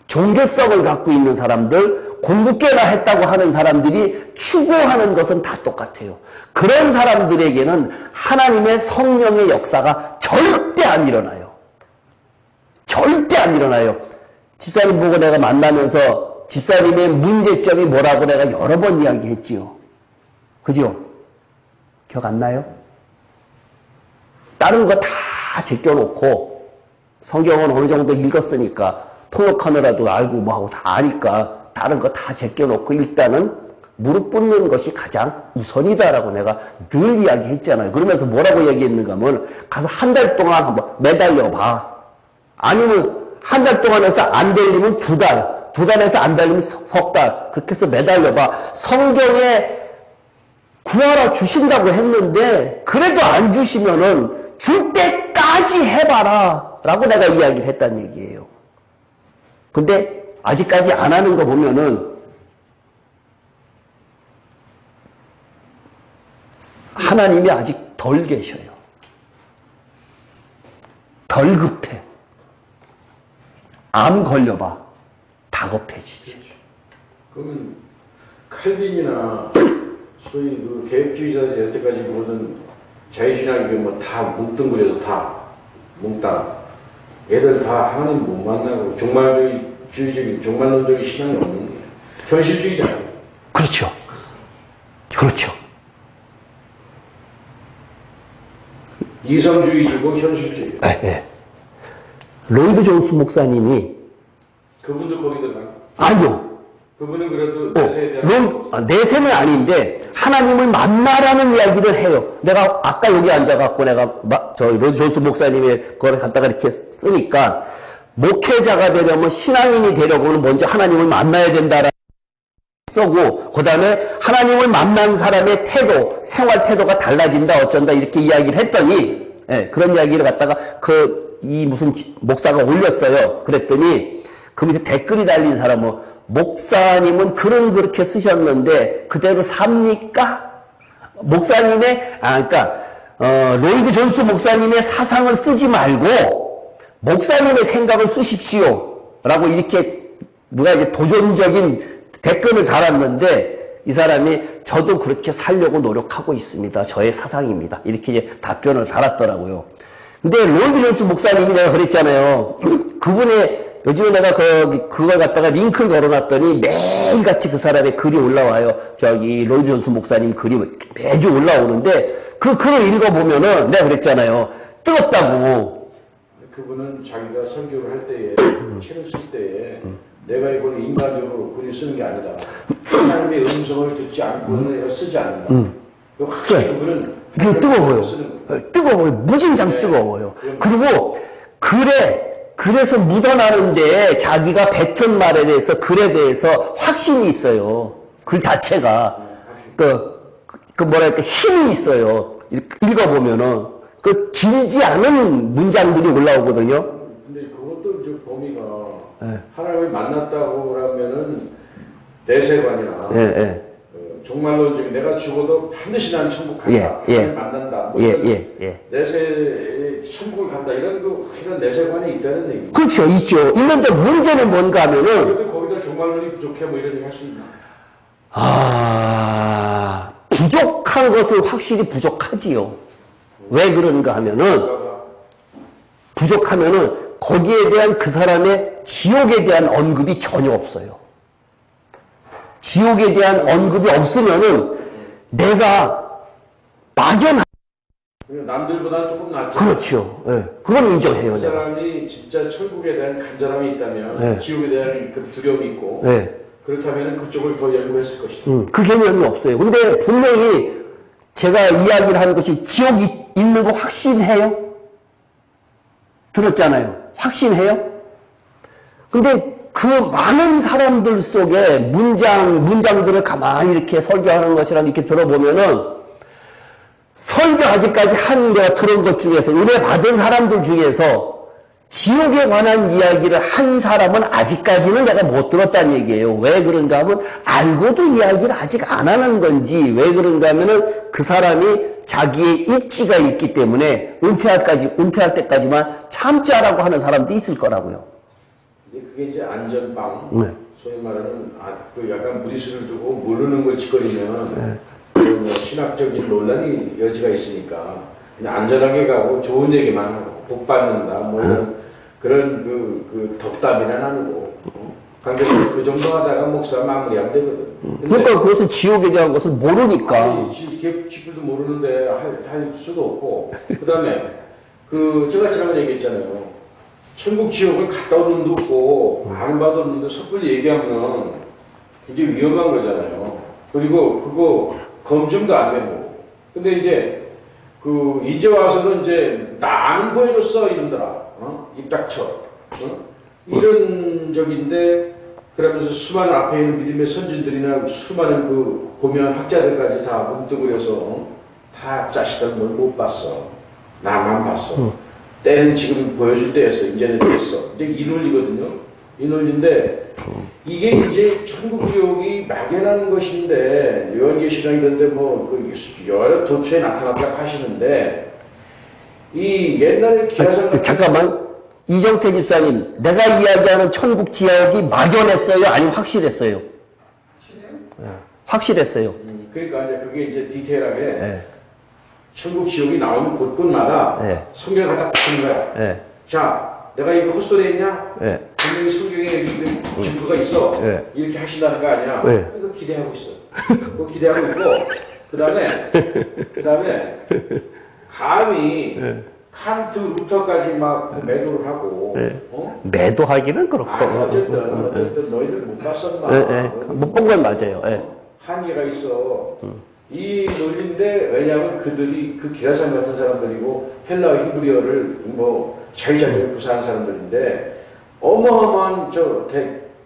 종교성을 갖고 있는 사람들, 공부깨나 했다고 하는 사람들이 추구하는 것은 다 똑같아요. 그런 사람들에게는 하나님의 성령의 역사가 절대 안 일어나요. 절대 안 일어나요. 집사님 보고 내가 만나면서 집사님의 문제점이 뭐라고 내가 여러 번 이야기했지요. 그죠? 기억 안 나요? 다른 거 다 제껴놓고 성경은 어느 정도 읽었으니까 통역하느라도 알고 뭐하고 다 아니까 다른 거 다 제껴놓고 일단은 무릎 꿇는 것이 가장 우선이다라고 내가 늘 이야기했잖아요. 그러면서 뭐라고 얘기했는가 하면, 가서 한 달 동안 한번 매달려봐. 아니면 한 달 동안 해서 안 되려면 두 달 해서 안 되려면 석 달. 그렇게 해서 매달려봐. 성경에 구하라 주신다고 했는데 그래도 안 주시면은 줄 때까지 해봐라 라고 내가 이야기를 했단 얘기예요. 근데 아직까지 안 하는 거 보면은 하나님이 아직 덜 계셔요. 덜 급해. 암 걸려봐. 다급해지지. 그러면 칼빈이나 소위 그 개혁주의자들이 여태까지 모든 자유신앙이 뭐다 뭉뚱그려서 다 몽땅 얘들 다 하나님 못 만나고 종말주의적인 종말론적인 신앙이 없는 거예요. 현실주의잖아요. 그렇죠. 그렇죠. 이성주의이고 현실주의. 네. 로이드 존스 목사님이 그분도 거기 들어가. 아니요. 그분은 그래도 내세에 대한 내세는 아닌데 하나님을 만나라는 이야기를 해요. 내가 아까 여기 앉아갖고 내가 로이드 존스 목사님의 거를 갖다가 이렇게 쓰니까 목회자가 되려면 신앙인이 되려고는 먼저 하나님을 만나야 된다라는 쓰고 그 다음에 하나님을 만난 사람의 태도, 생활 태도가 달라진다 어쩐다 이렇게 이야기를 했더니 그런 이야기를 갖다가 이 무슨 목사가 올렸어요. 그랬더니 그 밑에 댓글이 달린 사람은 목사님은 글은 그렇게 쓰셨는데 그대로 삽니까? 목사님의 로이드 존스 목사님의 사상을 쓰지 말고 목사님의 생각을 쓰십시오 라고 이렇게 누가 이제 도전적인 댓글을 달았는데 이 사람이 저도 그렇게 살려고 노력하고 있습니다. 저의 사상입니다. 이렇게 이제 답변을 달았더라고요. 근데 로이드 존스 목사님이 내가 그랬잖아요. 그분의 요즘에 내가 그걸 갖다가 링크를 걸어놨더니 매일같이 그 사람의 글이 올라와요. 로이드 존스 목사님 글이 매주 올라오는데 그 글을 읽어보면은 내가 그랬잖아요. 뜨겁다고. 그분은 자기가 설교를 할 때에 책을 쓸 때에 내가 이걸 인간적으로 글을 쓰는 게 아니다. 하나님의 음성을 듣지 않고는 내가 쓰지 않는다. 확실히 그분은 뜨거워요. 뜨거워요. 무진장 뜨거워요. 그리고 그래서 묻어나는데 자기가 뱉은 말에 대해서 글에 대해서 확신이 있어요. 글 자체가 뭐랄까 힘이 있어요. 읽어보면은 길지 않은 문장들이 올라오거든요. 근데 그것도 이제 범위가 하나님을 만났다고 그러면은 내세관이나 종말론적인 내가 죽어도 반드시 난 천국 간다. 하나님을 만난다. 내세에 천국을 간다. 이런 확실한 내세관이 있다는 얘기죠. 그렇죠. 있죠. 있는데 문제는 뭔가 하면은 그래도 거기다 종말론이 부족해 뭐 이런 얘기 할 수 있나? 부족한 것은 확실히 부족하지요. 왜 그런가 하면은 부족하면은 거기에 대한 그 사람의 지옥에 대한 언급이 전혀 없어요. 지옥에 대한 언급이 없으면은 내가 막연한 남들보다 조금 낫죠. 그렇죠. 그건 인정해요. 그 내가. 사람이 진짜 천국에 대한 간절함이 있다면 지옥에 대한 그 두려움이 있고 그렇다면 그쪽을 더 연구했을 것이다. 그 개념이 없어요. 근데 분명히 제가 이야기를 하는 것이 지옥이 있는 거 확신해요? 들었잖아요. 확신해요? 근데 그 많은 사람들 속에 문장들을 가만히 이렇게 설교하는 것이랑 이렇게 들어보면은 설교 아직까지 내가 들은 것 중에서 은혜 받은 사람들 중에서 지옥에 관한 이야기를 한 사람은 아직까지는 내가 못 들었다는 얘기예요. 왜 그런가 하면 알고도 이야기를 아직 안 하는 건지 왜 그런가 하면은 그 사람이 자기의 입지가 있기 때문에 은퇴할 때까지만 참자라고 하는 사람도 있을 거라고요. 근데 그게 이제 안전빵, 소위 말하는 약간 무리수를 두고 모르는 걸 짓거리면 뭐 신학적인 논란이 여지가 있으니까 그냥 안전하게 가고 좋은 얘기만 하고 복 받는다 뭐 그런 그 덕담이나 나누고 관계적으로 그 정도 하다가 목사 마무리하면 되거든. 그러니까 그것은 지옥에 대한 것을 모르니까. 지풀도 모르는데 할 수도 없고 그 다음에 제가 지난번에 얘기했잖아요. 천국 지옥을 갔다 온 놈도 없고 안 받았는데 섣불리 얘기하면 굉장히 위험한 거잖아요. 그리고 그거 검증도 안 되는 거고. 근데 이제 이제 와서는 이제 나는 보여줬어 이놈들아. 입 닥쳐. 이런 적인데 그러면서 수많은 앞에 있는 믿음의 선진들이나 수많은 그 고명한 학자들까지 다 문득그려서 다 자식들 뭘 못 봤어. 나만 봤어. 때는 지금 보여줄 때였어. 이제는 됐어. 이제 이 논리거든요. 이 논리인데 이게 이제 천국 지옥이 막연한 것인데 요한계시랑 이런데 뭐 여러 도처에 나타났다고 하시는데 이 옛날에 기라상 잠깐만. 이정태 집사님, 내가 이야기하는 천국 지옥이 막연했어요? 아니면 확실했어요? 확실했어요. 그러니까 이제 그게 이제 디테일하게 네. 천국 지옥이 나오는 곳곳마다 네. 성경을 갖다 붙이는 거야. 네. 자, 내가 이거 헛소리 했냐? 네. 분명히 성경에 증거가 있어. 네. 이렇게 하신다는 거 아니야? 네. 이거 기대하고 있어. 그거 기대하고 있고, 그 다음에 감히 칸트, 루터까지 막 매도를 하고, 매도하기는 그렇고. 어쨌든 너희들 못 봤었나? 못 본 건 맞아요. 한계가 있어. 이 논리인데, 왜냐하면 그들이 그 기라산 같은 사람들이고, 헬라어 히브리어를 뭐 자유자재로 구사한 사람들인데, 어마어마한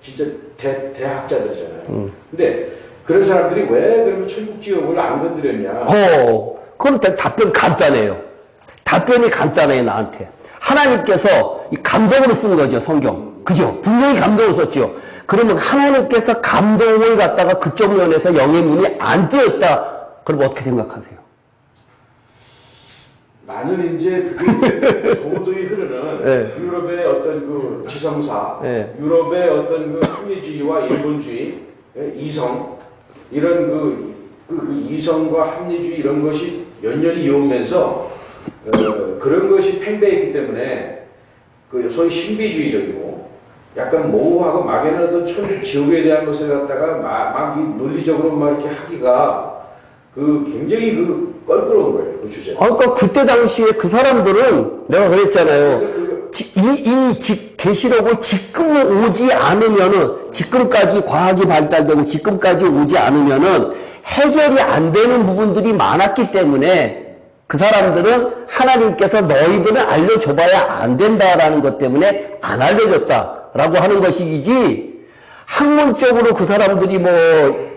진짜 대학자들이잖아요. 근데 그런 사람들이 왜 그러면 천국 지옥을 안 건드렸냐? 그럼 답변 간단해요. 답변이 간단해요, 나한테. 하나님께서 이 감동으로 쓴 거죠, 성경. 그죠? 분명히 감동으로 썼죠. 그러면 하나님께서 감동을 갖다가 그쪽 면에서 영의 문이 안 뜨였다. 그럼 어떻게 생각하세요? 나는 이제 그게 도도히 흐르는 유럽의 어떤 그 지성사, 유럽의 어떤 그 합리주의와 일본주의, 이성, 이런 그 이성과 합리주의 이런 것이 연연히 이어오면서 그런 것이 팽배했기 때문에 그 소위 신비주의적이고 약간 모호하고 막연한 어떤 천국 지옥에 대한 것을 갖다가 막 논리적으로 막 이렇게 하기가 그 굉장히 그 껄끄러운 거예요, 그 주제. 그러니까 그때 당시에 그 사람들은 내가 그랬잖아요. 계시록을 지금 오지 않으면은, 지금까지 과학이 발달되고 지금까지 오지 않으면은 해결이 안 되는 부분들이 많았기 때문에 그 사람들은 하나님께서 너희들은 알려줘봐야 안 된다라는 것 때문에 안 알려줬다라고 하는 것이지, 학문적으로 그 사람들이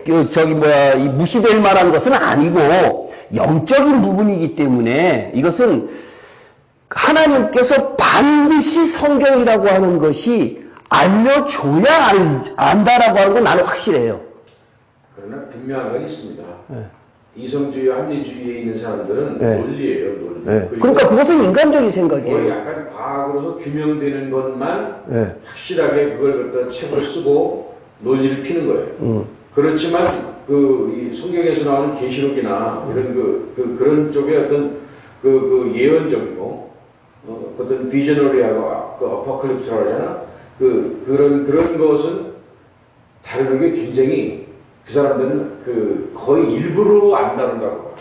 이 무시될 만한 것은 아니고 영적인 부분이기 때문에 이것은 하나님께서 반드시 성경이라고 하는 것이 알려줘야 안다라고 하는 건 나는 확실해요. 그러나 분명한 건 있습니다. 이성주의와 합리주의에 있는 사람들은 논리예요, 논리. 그러니까 그것은 인간적인 생각이에요. 약간 과학으로서 규명되는 것만 확실하게 그걸 갖다 책을 쓰고 논리를 피는 거예요. 그렇지만 이 성경에서 나오는 계시록이나 이런 그런 쪽에 어떤 그 예언적이고 어떤 비저너리하고 그 어퍼클립스라고 하잖아. 그런 것은 다루는 게 굉장히 그 사람들은 거의 일부러 안 다룬다고.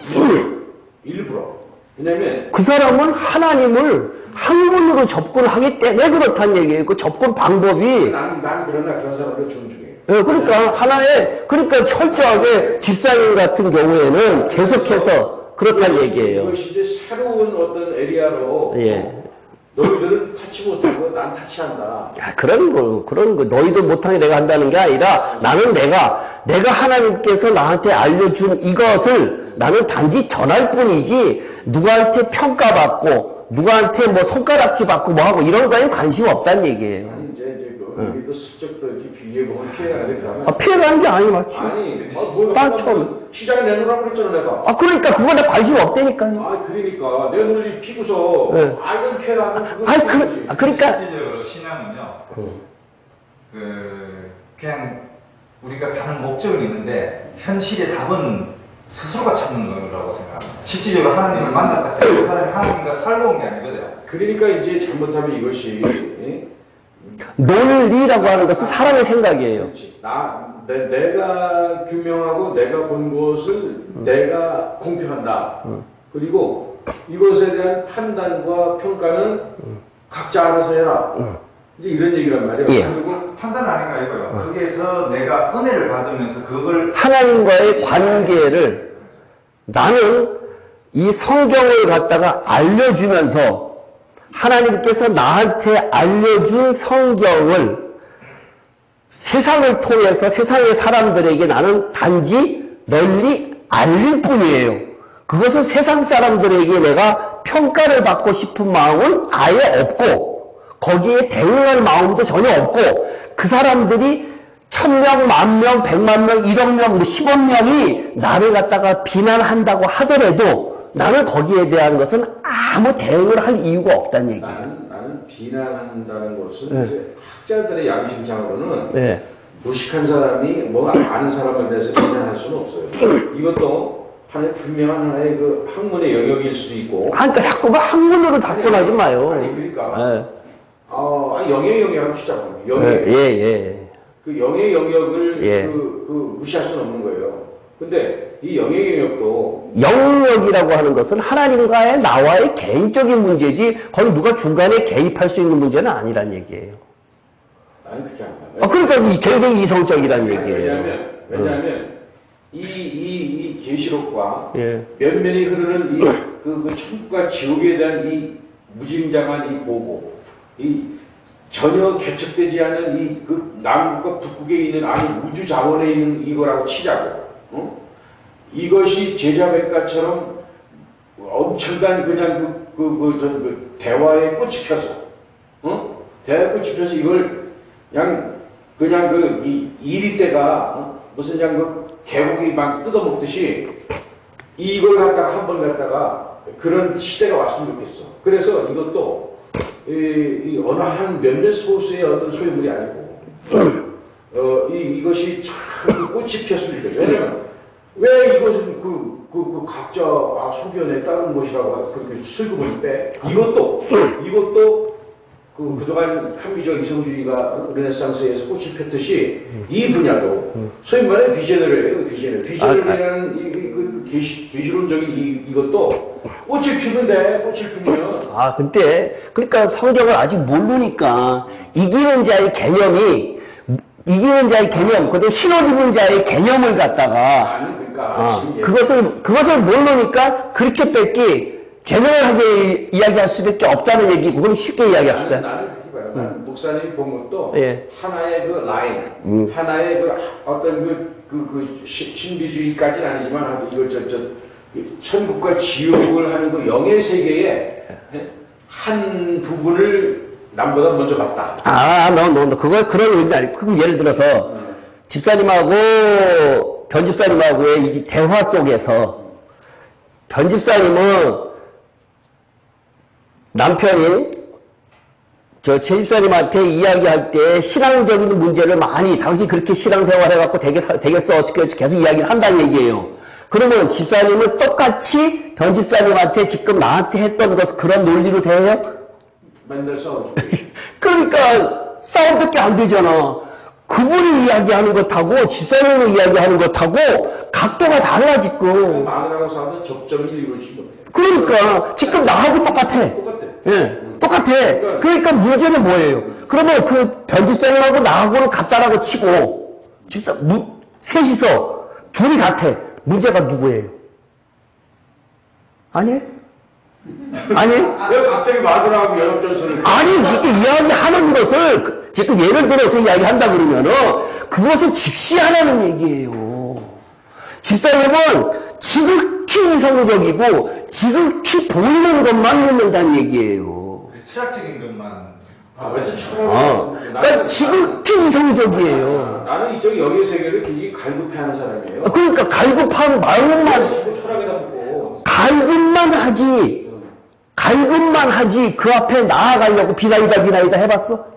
일부러. 왜냐면 그 사람은 하나님을 학문으로 접근하기 때문에 그렇다는 얘기예요. 그 접근 방법이. 난 그러나 그런 사람을 존중해요. 그러니까 철저하게 집사님 같은 경우에는 계속해서 그렇다는 얘기예요. 이것이 이제 새로운 어떤 에리아로 너희들은 타치 못하고 난 타치한다. 그런 거 너희들 못하게 내가 한다는 게 아니라 나는 내가 하나님께서 나한테 알려준 이것을 나는 단지 전할 뿐이지 누구한테 평가받고 누구한테 뭐 손가락질 받고 뭐 하고 이런 거에 관심 없다는 얘기예요. 아니 이제 우리 또 슬쩍 또 이렇게 비유해 보면 피해가는 게 그러면. 피해가는 게 아니 맞지. 난 처음 시장에 내놓으라고 그랬잖아 내가. 그러니까 그거 내 관심 없다니까요. 그러니까 내 논리 피고서 이건 피해가는 그거. 그러니까 실질적으로 신앙은요. 그냥 우리가 가는 목적은 있는데 현실의 답은 스스로가 찾는 거라고 생각합니다. 실질적으로 하나님을 만났다 해서 그 사람이 하나님과 살고 온 게 아니거든. 그러니까 이제 잘못하면 이것이 논리라고 하는 것은 사람의 생각이에요. 그렇지. 내가 규명하고 내가 본 것을 내가 공표한다. 그리고 이것에 대한 판단과 평가는 각자 알아서 해라. 이제 이런 얘기란 말이에요. 그리고 판단은 아닌가 이거요. 거기에서 내가 은혜를 받으면서 그걸 하나님과의 관계를 나는 이 성경을 갖다가 알려주면서 하나님께서 나한테 알려준 성경을 세상을 통해서 세상의 사람들에게 나는 단지 널리 알릴 뿐이에요. 그것은 세상 사람들에게 내가 평가를 받고 싶은 마음은 아예 없고 거기에 대응할 마음도 전혀 없고 그 사람들이 1000명, 10,000명, 1,000,000명, 1억 명, 10억 명이 나를 갖다가 비난한다고 하더라도 나는 거기에 대한 것은 아무 대응을 할 이유가 없다는 얘기예요. 나는 비난한다는 것은 이제 학자들의 양심상으로는 네. 무식한 사람이 뭐 아는 사람에 대해서 비난할 수는 없어요. 이것도 하나의 분명한 하나의 그 학문의 영역일 수도 있고. 그러니까 자꾸만 학문으로 접근하지 마요. 아니 그러니까 네. 영의 영역을 치자고. 예. 그 영의 영역을 예. 그 무시할 수는 없는 거예요. 근데 이 영의 영역도 영역이라고 하는 것은 하나님과의 나와의 개인적인 문제지 거기 누가 중간에 개입할 수 있는 문제는 아니란 얘기예요. 나는 그렇게 안 봐요. 그러니까 굉장히 이성적이란 얘기예요. 왜냐하면 이 계시록과 예. 면면이 흐르는 그 천국과 지옥에 대한 이 무진장한 이 보고, 이 전혀 개척되지 않은 이 그 남극과 북극에 있는 아주 우주 자원에 있는 이거라고 치자고, 이것이 제자백과처럼 엄청난 그냥 그 대화에 꽃이 펴서, 대화에 꽃이 펴서 이걸 그냥 그 이리때가 무슨 그냥 그 개고기 막 뜯어먹듯이 이걸 갖다가 한 번 갖다가 그런 시대가 왔으면 좋겠어. 그래서 이것도 이 어느 한 몇몇 소수의 어떤 소유물이 아니고 이것이 참 꽃이 피었으면 좋겠어. 왜냐면 왜 이것은 그 각자 소견에 따른 것이라고 그렇게 슬그머니 빼? 이것도 그동안 합리적 이성주의가 르네상스에서 꽃이 폈듯이 이 분야도 소위 말해 비제너를 해요. 비제너를 위한 그 계시론적인 이것도 꽃을 피면 근데 그러니까 성경을 아직 모르니까 이기는 자의 개념, 근데 흰옷 입은 자의 개념을 갖다가 그것을 모르니까 그렇게 뺏기 제너럴하게 이야기할 수밖에 없다는 얘기고 그럼 쉽게 이야기합시다. 나는 그렇게 봐요. 나는 목사님이 본 것도 예. 하나의 그 라인, 하나의 그 어떤 그 신비주의까지는 아니지만 이걸 천국과 지옥을 하는 그 영의 세계의 한 부분을 남보다 먼저 봤다. 너 그거 그런 의미 아니고 그럼 예를 들어서 집사님하고 변집사님하고의 이 대화 속에서 변집사님은 남편이 제 집사님한테 이야기할 때 신앙적인 문제를 많이 당신 그렇게 신앙생활 해갖고 되겠어 어떻게 계속 이야기를 한다는 얘기예요. 그러면 집사님은 똑같이 변집사님한테 지금 나한테 했던 것 그런 논리로 대해요? 맨날 싸우죠. 그러니까 싸움밖에 안 되잖아. 그분이 이야기하는 것하고 집사님이 이야기하는 것하고 각도가 달라 지금. 마누라하고 싸우는 접점이 이루어지지 못해. 그러니까 지금 나하고 똑같아. 예, 똑같아. 그러니까 문제는 뭐예요? 그러면 그 변집사님하고 나하고는 같다라고 치고 셋이서 둘이 같아. 문제가 누구예요? 아니? 왜 갑자기 마누라하고 연합전선을? 아니, 이렇게 이야기하는 것을 지금 예를 들어서 이야기한다 그러면은 그것을 직시하라는 얘기예요. 집사님은 지극히 이성적이고 지극히 보이는 것만 믿는다는 얘기예요. 철학적인 것만. 완전 철학. 그러니까 지극히 이성적이에요. 나는 이쪽 영의 세계를 굉장히 갈급해하는 사람이에요. 그러니까 갈급한 마음만 철학에다 붙고 갈급만 하지 그 앞에 나아가려고 비나이다 해봤어?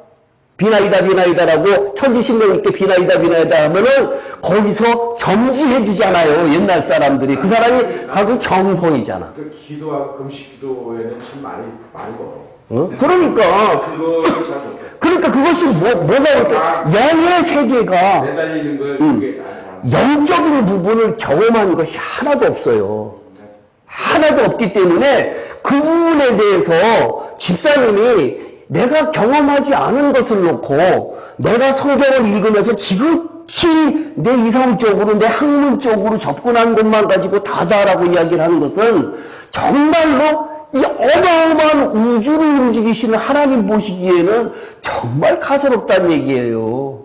비나이다라고 천지신명 있게 비나이다 하면은 거기서 점지해주잖아요. 옛날 사람들이. 그 사람이 가서 정성이잖아. 그 기도하고 금식 기도에는 참 많이 걸어. 그러니까 그것이 뭐가 이렇게 영의 세계가 매달리는 걸 영적인 부분을 경험한 것이 하나도 없어요. 하나도 없기 때문에 그 부분에 대해서 집사님이 내가 경험하지 않은 것을 놓고 내가 성경을 읽으면서 지극히 내 이성적으로 내 학문적으로 접근한 것만 가지고 다다라고 이야기를 하는 것은 정말로 이 어마어마한 우주를 움직이시는 하나님 보시기에는 정말 가소롭다는 얘기예요.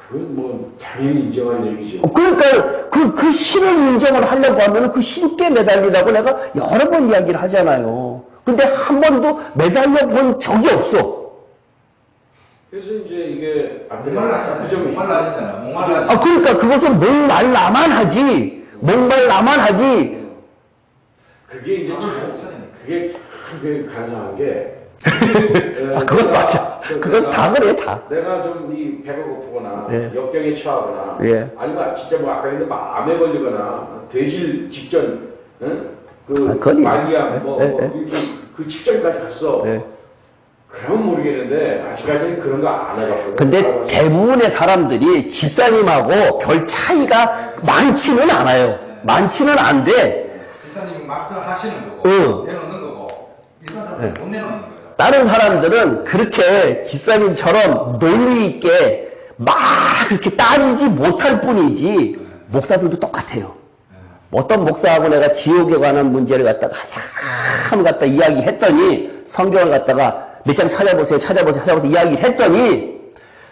그건 뭐 당연히 인정할 얘기죠. 그러니까 그 신을 인정을 하려고 하면 그 신께 매달리라고 내가 여러 번 이야기를 하잖아요. 근데 한 번도 매달려 본 적이 없어. 그래서 이제 이게 목말라하잖아요. 아, 그러니까 그것은 목말라만 하지. 목말라만 하지. 그게 이제 그게 참 간사한 게. 아, 그건 맞아. 그건 다 그래, 다. 내가 좀 이 배가 고프거나 예. 역경에 처하거나 예. 아니면 진짜 뭐 아까 했는데 암에 걸리거나 되질 직전 응? 말기암 그 직전까지 갔어. 예. 그러면 모르겠는데 아직까지는 그런 거 안 해봤거든. 근데 대부분의 사람들이 집사님하고 별 차이가 많지는 않아요. 많지는 않은데 집사님이 말씀하시는 거고 내놓는 거고 일반 사람들은 못 내놓는 거예요. 다른 사람들은 그렇게 집사님처럼 논리 있게 막 그렇게 따지지 못할 뿐이지 목사들도 똑같아요. 어떤 목사하고 내가 지옥에 관한 문제를 갖다가 참 갖다 이야기했더니 성경을 갖다가 몇 장 찾아보세요 이야기를 했더니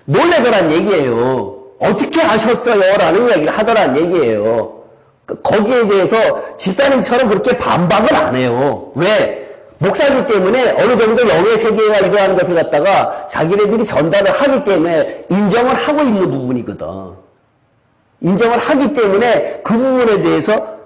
놀래더란 얘기예요. 어떻게 아셨어요? 라는 이야기를 하더란 얘기예요. 거기에 대해서 집사님처럼 그렇게 반박을 안 해요. 왜? 목사이기 때문에 어느 정도 영의 세계가 이러한 것을 갖다가 자기네들이 전달을 하기 때문에 인정을 하고 있는 부분이거든. 인정을 하기 때문에 그 부분에 대해서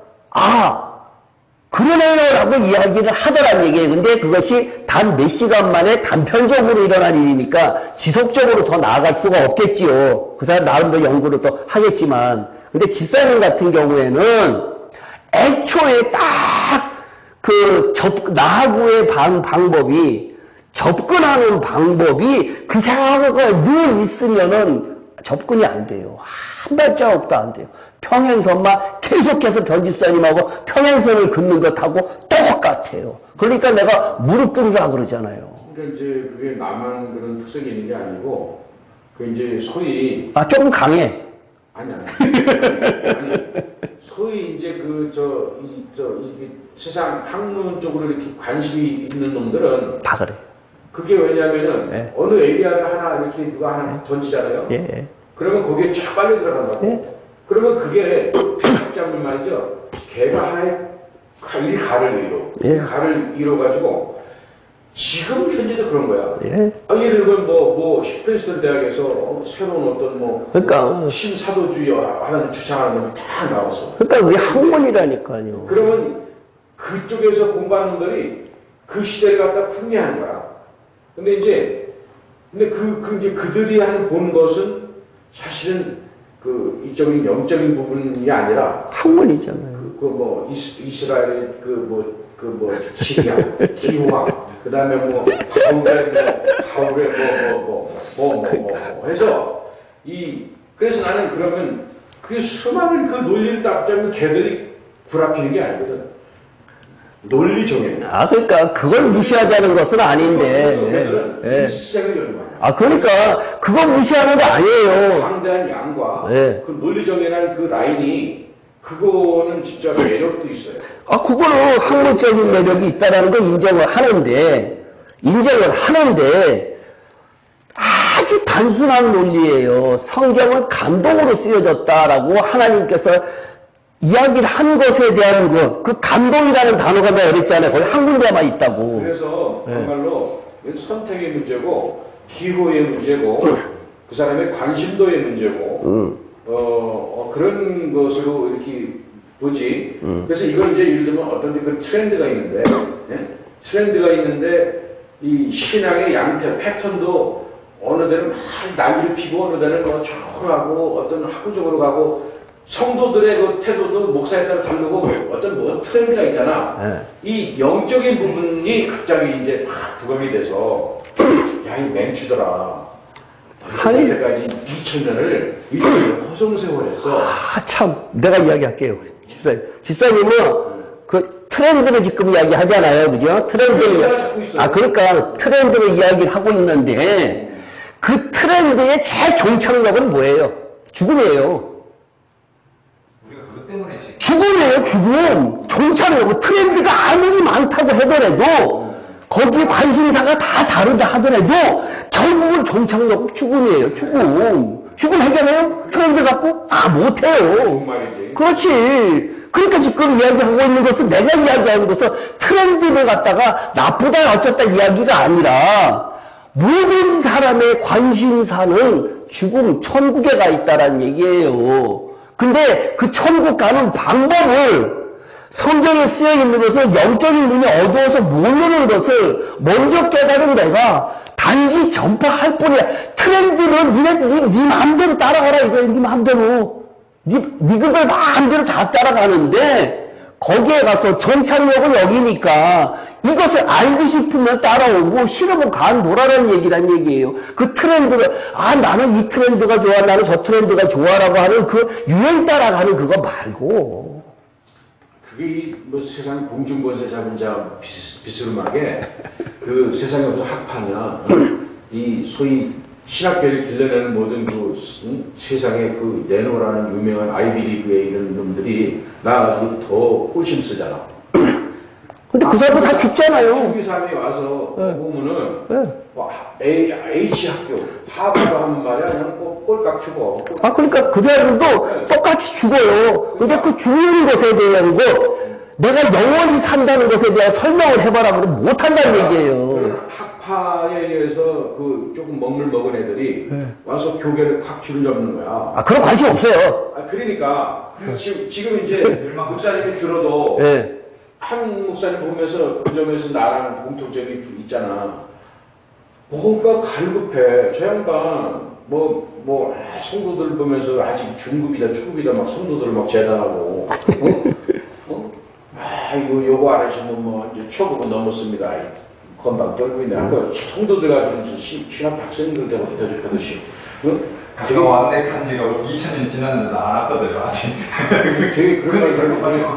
그러네요 라고 이야기를 하더란 얘기예요. 근데 그것이 단 몇 시간 만에 단편적으로 일어난 일이니까 지속적으로 더 나아갈 수가 없겠지요. 그 사람 나름대로 연구를 또 하겠지만. 근데 집사님 같은 경우에는 애초에 딱 나하고의 방법이, 접근하는 방법이 그 생각가 늘 있으면은 접근이 안 돼요. 한 발자국도 안 돼요. 평행선만 계속해서 변집사님하고 평행선을 긋는 것하고 똑같아요. 그러니까 내가 무릎 꿇으라 그러잖아요. 그러니까 이제 그게 나만 그런 특성이 있는 게 아니고, 그 이제 소위. 조금 강해. 아니. 소위 이제 이 세상 학문 쪽으로 이렇게 관심이 있는 놈들은. 다 그래. 그게 왜냐면은, 예. 어느 에리아를 하나 이렇게 누가 하나 던지잖아요. 예. 그러면 거기에 쫙 빨려 들어간다고. 예. 그러면 그게 대학자면 말이죠. 걔가 하나의 일가를 이뤄. 예. 가를 이뤄가지고 지금 현재도 그런 거야. 예. 예를 들면 프린스턴 대학에서 새로운 어떤 그러니까. 신사도주의 하나를 주창하는 놈이 딱 나왔어. 그러니까 그게 학문이라니까요. 그러면 그쪽에서 공부하는 놈들이 그 시대를 갖다 풍미하는 거야. 근데 이제 이제 그들이 본 것은 사실은 이쪽인 영적인 부분이 아니라 학문이잖아요. 이스라엘의 시리아, 기후학, 그 다음에 바울의 해서 그래서 나는 그러면 그 수많은 그 논리를 딱 잡으면 걔들이 구라피는 게 아니거든. 논리 정해. 그러니까 그걸 무시하자는 것은 아닌데. 걔들은 일생을 열는 거야. 그러니까 그거 무시하는 거 아니에요. 방대한 양과 네. 그 논리 정해난 그 라인이 그거는 진짜 매력도 있어요. 그거는 학문적인 매력이 있다라는 거 인정을 하는데 아주 단순한 논리예요. 성경은 감동으로 쓰여졌다라고 하나님께서 이야기를 한 것에 대한 그 감동이라는 단어가 내가 그랬잖아요. 거기 한 군데만 있다고. 그래서 정말로 선택의 문제고 기호의 문제고 그 사람의 관심도의 문제고 그런 것으로 이렇게 보지. 그래서 이걸 이제 예를 들면 어떤 그 트렌드가 있는데 트렌드가 있는데 이 신앙의 양태 패턴도 어느 데는 막 난리를 피고 어느 데는 초라하고 어떤 학구적으로 가고 성도들의 그 태도도 목사에 따라 다르고 어떤 트렌드가 있잖아. 이 영적인 부분이 갑자기 이제 막 부각이 돼서 야, 이 맹추더라. 이때까지 2000년을 이렇게 허송세월했어. 참 내가 이야기할게요. 집사님은 그 트렌드를 지금 이야기하잖아요. 그죠? 트렌드를 그러니까 트렌드를 이야기를 하고 있는데 그 트렌드의 최종착역은 뭐예요? 죽음이에요. 죽음이에요, 죽음. 종착역. 트렌드가 아무리 많다고 하더라도 거기에 관심사가 다 다르다 하더라도 결국은 종착역 죽음이에요, 죽음. 죽음 해결해요? 트렌드 갖고? 못해요. 정말이지. 그렇지. 그러니까 지금 이야기하고 있는 것은, 내가 이야기하는 것은 트렌드를 갖다가 나쁘다 어쩌다 이야기가 아니라 모든 사람의 관심사는 죽음, 천국에 가 있다라는 얘기예요. 근데 그 천국 가는 방법을 성경에 쓰여 있는 것을 영적인 눈이 어두워서 모르는 것을 먼저 깨달은 내가 단지 전파할 뿐이야. 트렌드는 네 마음대로 따라가라 이거야. 네 마음대로. 네 그걸 마음대로 다 따라가는데 거기에 가서 정착력은 여기니까 이것을 알고 싶으면 따라오고 싫으면 간도라는 얘기란 얘기예요. 그 트렌드를 나는 이 트렌드가 좋아, 나는 저 트렌드가 좋아라고 하는 그 유행 따라가는 그거 말고. 그게 뭐 세상 공중권세 잡은 자 비스름하게 그 세상에 무슨 학파냐 이 소위 신학계를 길러내는 모든 그 세상에 그 내노라는 유명한 아이비리그에 있는 놈들이 나가지고 더 꿀심 쓰잖아. 근데 그 사람들 다 죽잖아요. 한국 사람이 와서 보면은 H 학교 하버드 하는 말이야 그냥 꼴깍 죽어. 그러니까 그 사람들도 똑같이 죽어요. 근데 그 죽는 것에 대한 것, 내가 영원히 산다는 것에 대한 설명을 해봐라 그러면 못한다는 얘기예요. 학파에 의해서 그 조금 먹물 먹은 애들이 와서 교계를 확 줄을 잡는 거야. 그런 관심 없어요. 그러니까 지금 이제 목사님이 들어도 한 목사님 보면서 그 점에서 나랑 공통점이 있잖아. 뭔가 갈급해. 저 양반 성도들 보면서 아직 중급이다 초급이다 막 성도들을 막 재단하고 요거 안 하시면 뭐 이제 초급은 넘었습니다. 건방 떨고 있네. 아까 성도들 가지고 무슨 신학 학생들 대접하듯이. 제가 왔네 간 지가 벌써 2000년 지났는데 안 왔거든요 아직. 되게 그런 말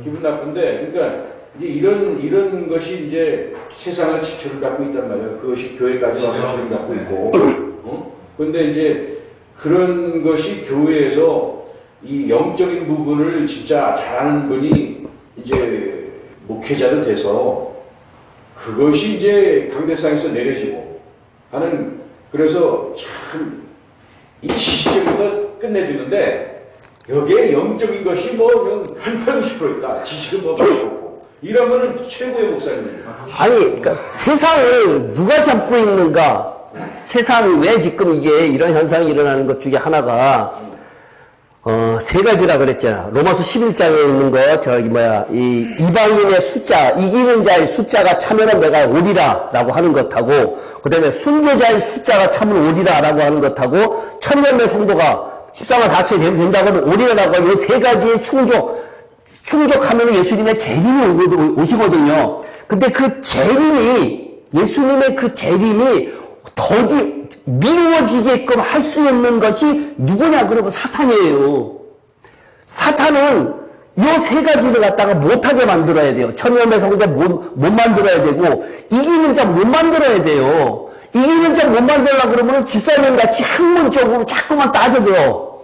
기분 나쁜데, 그러니까 이제 이런 것이 이제 세상을 지출을 갖고 있단 말이에요. 그것이 교회까지 와서 지출을 갖고 있고. 그런데 이제 그런 것이 교회에서 이 영적인 부분을 진짜 잘하는 분이 이제 목회자로 돼서 그것이 이제 강대상에서 내려지고 하는, 그래서 참 이 지식적인 거 끝내주는데 여기에 영적인 것이 뭐 한 80, 90%있다. 지식은 뭐 많고 이러면은 최고의 목사님이에요. 그러니까 세상을 누가 잡고 있는가? 세상이 왜 지금 이게 이런 현상이 일어나는 것 중에 하나가 세 가지라 그랬잖아. 로마서 11장에 있는 거 이 이방인의 숫자, 이기는 자의 숫자가 차면은 내가 오리라 라고 하는 것하고, 그 다음에 순교자의 숫자가 차면 오리라 라고 하는 것하고, 천년의 성도가 14만 4천이 된다고 하면 오리라라고 하는 이 세 가지의 충족하면 예수님의 재림이 오시거든요. 근데 그 재림이, 예수님의 그 재림이 더디 미루어지게끔 할 수 있는 것이 누구냐 그러면 사탄이에요. 사탄은 이 세 가지를 갖다가 못하게 만들어야 돼요. 천년의 성도 못 만들어야 되고, 이기는 자 못 만들어야 돼요. 이기는 자 못 만들려고 그러면 집사님 같이 학문적으로 자꾸만 따져줘요.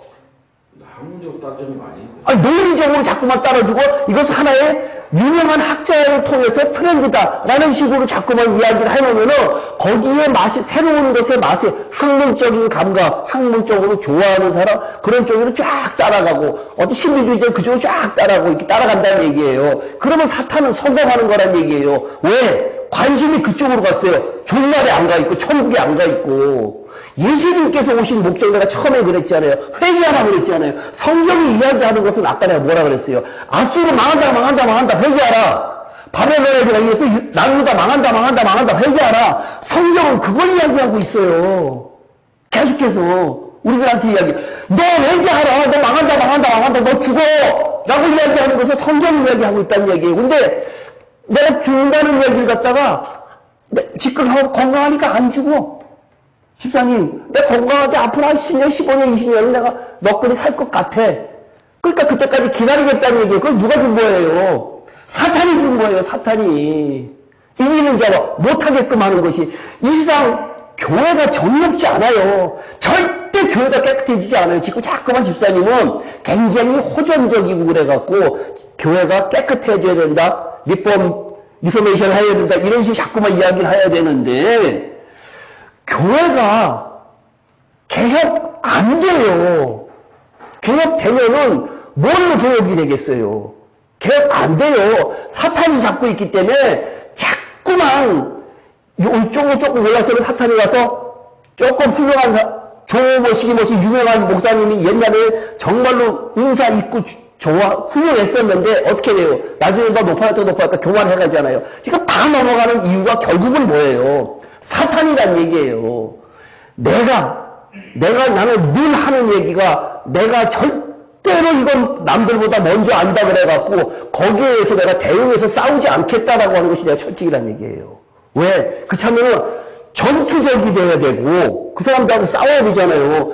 학문적으로 따지는 거 아니에요? 논리적으로 자꾸만 따라주고, 이것은 하나의 유명한 학자를 통해서 트렌드다라는 식으로 자꾸만 이야기를 해놓으면은 거기에 맛이, 새로운 것의 맛에 학문적인 감각, 학문적으로 좋아하는 사람, 그런 쪽으로 쫙 따라가고, 어떤 신비주의자 그쪽으로 쫙 따라가고, 이렇게 따라간다는 얘기예요. 그러면 사탄은 성공하는 거란 얘기예요. 왜? 관심이 그쪽으로 갔어요. 종말에 안 가 있고, 천국에 안 가 있고. 예수님께서 오신 목적, 내가 처음에 그랬잖아요. 회개하라 그랬잖아요. 성경이 이야기하는 것은 아까 내가 뭐라 그랬어요? 아수르 망한다, 회개하라. 바벨론에 의해서 남유다 망한다, 회개하라. 성경은 그걸 이야기하고 있어요. 계속해서 우리들한테 이야기. 너 회개하라. 너 망한다, 너 죽어. 라고 이야기하는 것은 성경이 이야기하고 있다는 얘기예요. 근데 내가 죽는다는 얘기를 갖다가 지금 건강하니까 안 죽어. 집사님, 내 건강하게 앞으로 한 10년, 15년, 20년은 내가 너끈히 살 것 같아. 그러니까 그때까지 기다리겠다는 얘기예요. 그걸 누가 준 거예요? 사탄이 준 거예요, 사탄이. 이기는 자가 못하게끔 하는 것이. 이 세상 교회가 정의롭지 않아요. 절대 교회가 깨끗해지지 않아요. 지금 자꾸만 집사님은 굉장히 호전적이고 그래갖고 교회가 깨끗해져야 된다. 리포메이션 해야 된다. 이런 식으로 자꾸만 이야기를 해야 되는데, 교회가 개혁 안 돼요. 개혁되면은 뭘로 개혁이 되겠어요? 개혁 안 돼요. 사탄이 잡고 있기 때문에 자꾸만 이쪽으로 조금 올라서는 사탄이 가서 조금 훌륭한 조모시기 유명한 목사님이 옛날에 정말로 인사 있고 훌륭했었는데 어떻게 돼요? 나중에 더 높아졌다 교만해가잖아요. 지금 다 넘어가는 이유가 결국은 뭐예요? 사탄이란 얘기예요. 나는 늘 하는 얘기가 내가 절대로 이건 남들보다 먼저 안다 그래갖고 거기에 의해서 내가 대응해서 싸우지 않겠다라고 하는 것이 내가 철칙이란 얘기예요. 왜? 그렇다면은 전투적이 돼야 되고 그 사람들하고 싸워야 되잖아요.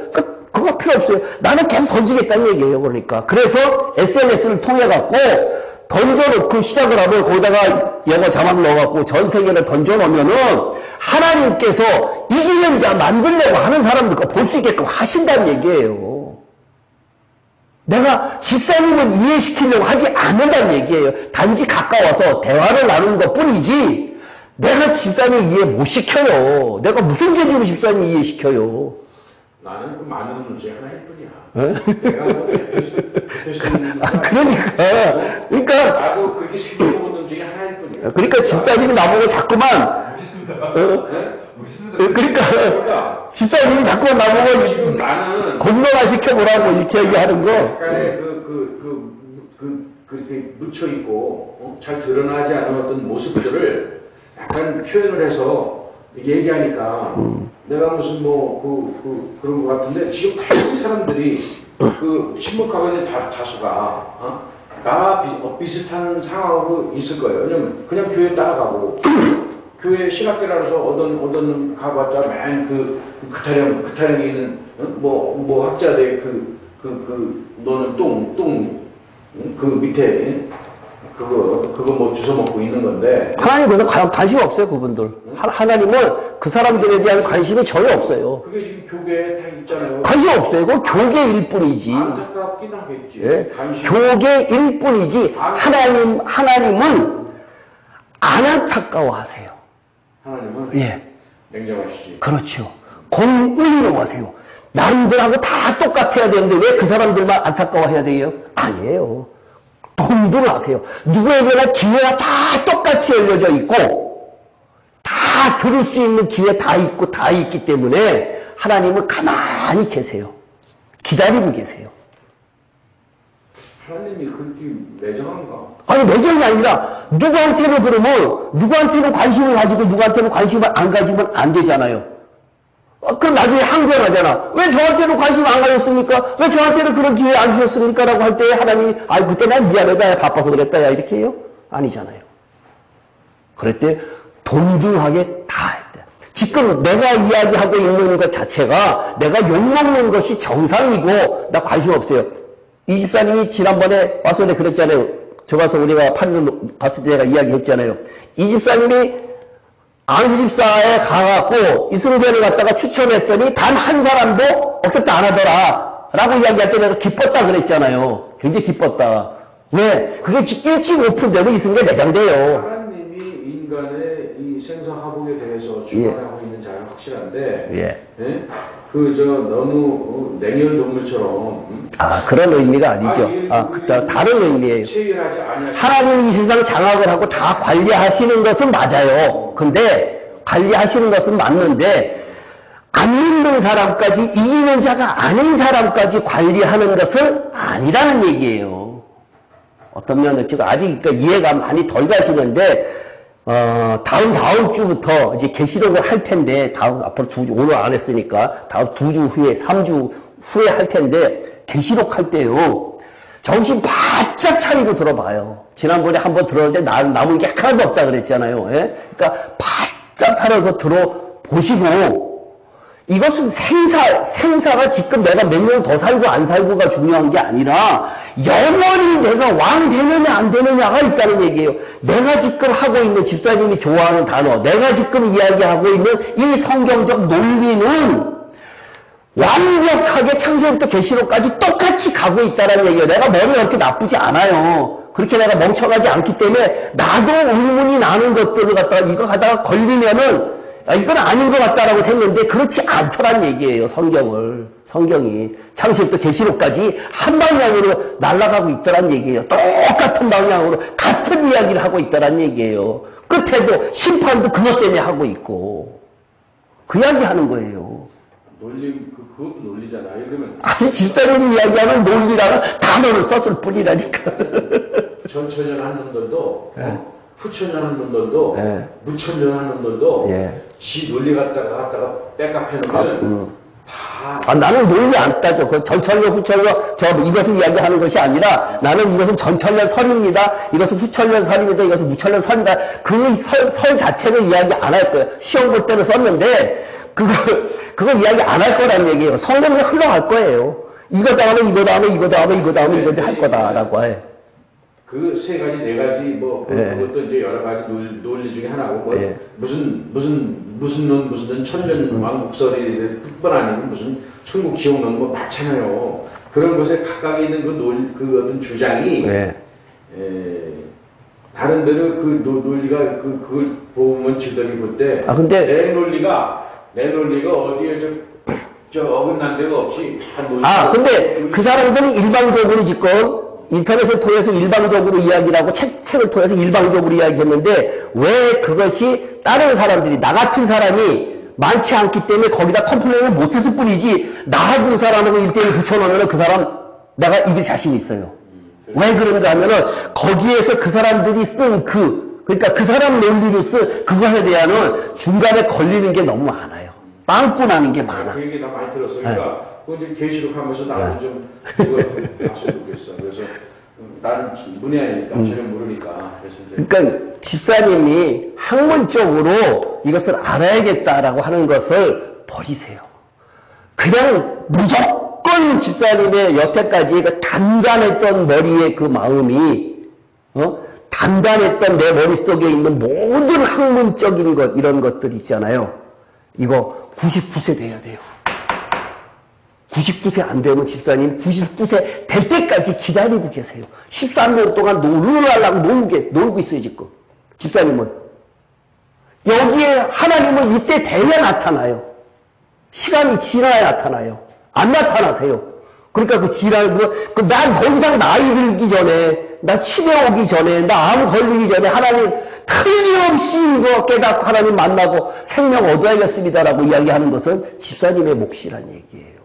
그거 필요 없어요. 나는 계속 던지겠다는 얘기예요. 그러니까. 그래서 SNS를 통해갖고 던져놓고 시작을 하면 거기다가 영어 자막 넣어갖고 전 세계를 던져놓으면은 하나님께서 이기는 자 만들려고 하는 사람들 거 볼 수 있게끔 하신다는 얘기예요. 내가 집사님을 이해시키려고 하지 않는다는 얘기예요. 단지 가까워서 대화를 나누는 것 뿐이지 내가 집사님 이해 못 시켜요. 내가 무슨 재주로 집사님 이해시켜요. 나는 그 많은 문제 하나일 뿐이야. 내가 뭐 그러니까 나도 그렇게 생각해보는 문제 하나일 뿐이야. 그러니까 집사님이 나보고 자꾸만 그러니까 집사님이 자꾸만 나보고 지금 나는 공론화 시켜보라고 이렇게 얘기하는 거. 약간의 그렇게 묻혀 있고 잘 드러나지 않은 어떤 모습들을 약간 표현을 해서 얘기하니까 내가 무슨 그런 것 같은데 지금 많은 사람들이 그 신목하고 있는 다수가 나와 비슷한 상황으로 있을 거예요. 왜냐면 그냥 교회 따라가고 교회 신학교라서 어떤 가봤자 맨 그 타령에 있는 뭐 학자들 너는 그 밑에 그거 뭐 주워 먹고 있는 건데. 하나님 그래서 관심 없어요, 그분들. 하나님은 그 사람들에 대한 관심이 전혀 없어요. 그게 지금 교계에 다 있잖아요. 관심 없어요. 그건 교계일 뿐이지. 안타깝긴 하겠지. 예? 교계일 뿐이지. 하나님은 안 안타까워하세요. 하나님은 예. 냉정하시지. 그렇죠. 공의로 하세요. 남들하고 다 똑같아야 되는데 왜 그 사람들만 안타까워해야 돼요? 아니에요. 공부를 하세요. 누구에게나 기회가 다 똑같이 열려져 있고 다 들을 수 있는 기회 다 있기 때문에 하나님은 가만히 계세요. 기다리고 계세요. 하나님이 그렇게 매정한가? 아니 매정이 아니라 누구한테는 그러면 누구한테는 관심을 가지고 누구한테는 관심을 안 가지면 안 되잖아요. 그럼 나중에 항변하잖아. 왜 저한테는 관심 안 가졌습니까? 왜 저한테는 그런 기회 안 주셨습니까? 라고 할 때 하나님이 그때 난 미안하다. 바빠서 그랬다. 이렇게 해요? 아니잖아요. 그럴 때 동등하게 다 했대. 지금 내가 이야기하고 있는 것 자체가 내가 욕먹는 것이 정상이고 나 관심 없어요. 이 집사님이 지난번에 와서 내가 그랬잖아요. 저 가서 우리가 판론 봤을 때 내가 이야기했잖아요. 이 집사님이 안수집사에 가갖고 이승재를 갖다가 추천했더니 단 한 사람도 억셉트 안 하더라 라고 이야기할 때 내가 기뻤다 그랬잖아요. 굉장히 기뻤다. 왜? 그게 일찍 오픈되면 이승재 매장돼요. 하나님이 인간의 이 생사화복에 대해서 주관하고 있는 자는 확실한데 예? 너무 냉혈동물처럼 그런 의미가 아니죠. 다른 의미예요. 하나님이 이 세상 장악을 하고 다 관리하시는 것은 맞아요. 근데 관리하시는 것은 맞는데 안 믿는 사람까지 이기는 자가 아닌 사람까지 관리하는 것은 아니라는 얘기예요. 어떤 면은 지금 아직 이해가 많이 덜 가시는데 다음 주부터 이제 계시록을 할 텐데, 앞으로 2주, 오늘 안 했으니까, 다음 2주 후에, 3주 후에 할 텐데, 계시록 할 때요, 정신 바짝 차리고 들어봐요. 지난번에 한번 들었는데, 남은 게 하나도 없다 그랬잖아요. 예? 그러니까, 바짝 차려서 들어보시고, 이것은 생사가 지금 내가 몇 년 더 살고 안 살고가 중요한 게 아니라 영원히 내가 왕 되느냐 안 되느냐가 있다는 얘기예요. 내가 지금 하고 있는 집사님이 좋아하는 단어, 내가 지금 이야기하고 있는 이 성경적 논리는 완벽하게 창세부터 계시록까지 똑같이 가고 있다는 얘기예요. 내가 머리가 그렇게 나쁘지 않아요. 그렇게 내가 멍청하지 않기 때문에 나도 의문이 나는 것들을 갖다가 이거 하다가 걸리면은 이건 아닌 것 같다라고 생각했는데 그렇지 않더란 얘기예요. 성경이 창세부터 계시록까지 한 방향으로 날아가고 있더란 얘기예요. 똑같은 방향으로 같은 이야기를 하고 있더란 얘기예요. 끝에도 심판도 그것 때문에 하고 있고 그 이야기 하는 거예요. 그것도 논리잖아. 예를 들면 아니 집사님이 이야기하는 논리라는 단어를 썼을 뿐이라니까. 전천년 한 놈들도 후천년 한 놈들도 무천년 한 놈들도 지 논리 갖다가 백업해놓으면 다 나는 논리 안 따져. 그 전천년 후천년 이것을 이야기하는 것이 아니라 나는 이것은 전천년 설입니다. 이것은 후천년 설입니다. 이것은 무천년 설입니다. 그 설 자체를 이야기 안 할 거예요. 시험 볼 때는 썼는데 그걸 이야기 안 할 거란 얘기예요. 성경에 흘러갈 거예요. 이거 다음에 이거 다음에 이거 다음에 이거 다음에 이거 할 거다라고 해. 그 세 가지 네 가지 뭐 그것도 이제 여러 가지 논리 중에 하나고 뭐 무슨 넌 천년 왕국설이 뿐 아니고 무슨 천국 지옥론 뭐 많잖아요. 그런 것에 각각에 있는 그 어떤 주장이 나름대로 그 논리가 그걸 보면 지들이 볼 때 근데 내 논리가 어디에 저 어긋난 데가 없이 근데 그 사람들은 일방적으로 짓고 인터넷을 통해서 일방적으로 이야기를 하고 책을 통해서 일방적으로 이야기했는데 왜 그것이 다른 사람들이 나 같은 사람이 많지 않기 때문에 거기다 컴플레인을 못했을 뿐이지 나하고 그 사람하고 1대1 붙여놓으면 그 사람 내가 이길 자신이 있어요. 왜 그런가 하면은 거기에서 그 사람들이 쓴 그러니까 그 사람 논리로 쓴 그거에 대한 중간에 걸리는 게 너무 많아요. 빵꾸 나는 게 많아. 그 얘기 나 많이 들었어. 그러니까 그거 이제 계시록 하면서 나도 좀 이걸 봤으면 좋겠어. 그래서 나는 문외하니까 전혀 모르니까. 그래서 이제 그러니까 집사님이 학문적으로 이것을 알아야겠다라고 하는 것을 버리세요. 그냥 무조건 집사님의 여태까지 그 단단했던 머리의 그 마음이 단단했던 내 머릿속에 있는 모든 학문적인 것 이런 것들 있잖아요. 이거 99세 돼야 돼요. 99세 안 되면 집사님 99세 될 때까지 기다리고 계세요. 13년 동안 놀고 있어요, 지금. 집사님은. 여기에 하나님은 이때 돼야 나타나요. 시간이 지나야 나타나요. 안 나타나세요. 그러니까 난 더 이상 나이 들기 전에, 나 치매 오기 전에, 나 암 걸리기 전에 하나님 틀림없이 이거 깨닫고 하나님 만나고 생명 얻어야겠습니다라고 이야기하는 것은 집사님의 몫이란 얘기예요.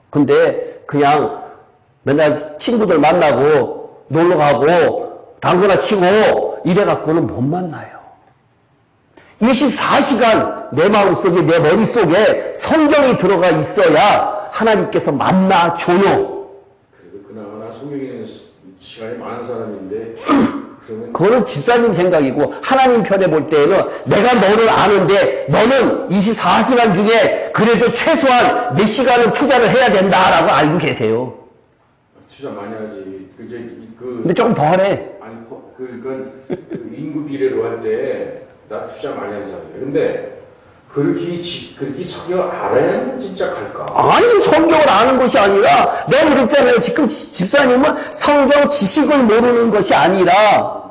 근데 그냥 맨날 친구들 만나고 놀러가고 당구나 치고 이래갖고는 못 만나요. 24시간 내 마음속에 내 머릿속에 성경이 들어가 있어야 하나님께서 만나줘요. 그래도 그나마 성경에 있는 시간이 많은 사람인데 그러면 그거는 집사님 생각이고 하나님 편에 볼 때에는 내가 너를 아는데 너는 24시간 중에 그래도 최소한 몇 시간은 투자를 해야 된다라고 알고 계세요. 투자 많이 하지. 근데 조금 더 하네. 아니 그건 인구 비례로 할 때 나 투자 많이 하는 사람이에요. 근데 그렇게 성경을 알아야 진짜 갈까? 아니 성경을 아는 것이 아니라 내가 그랬잖아요. 지금 집사님은 성경 지식을 모르는 것이 아니라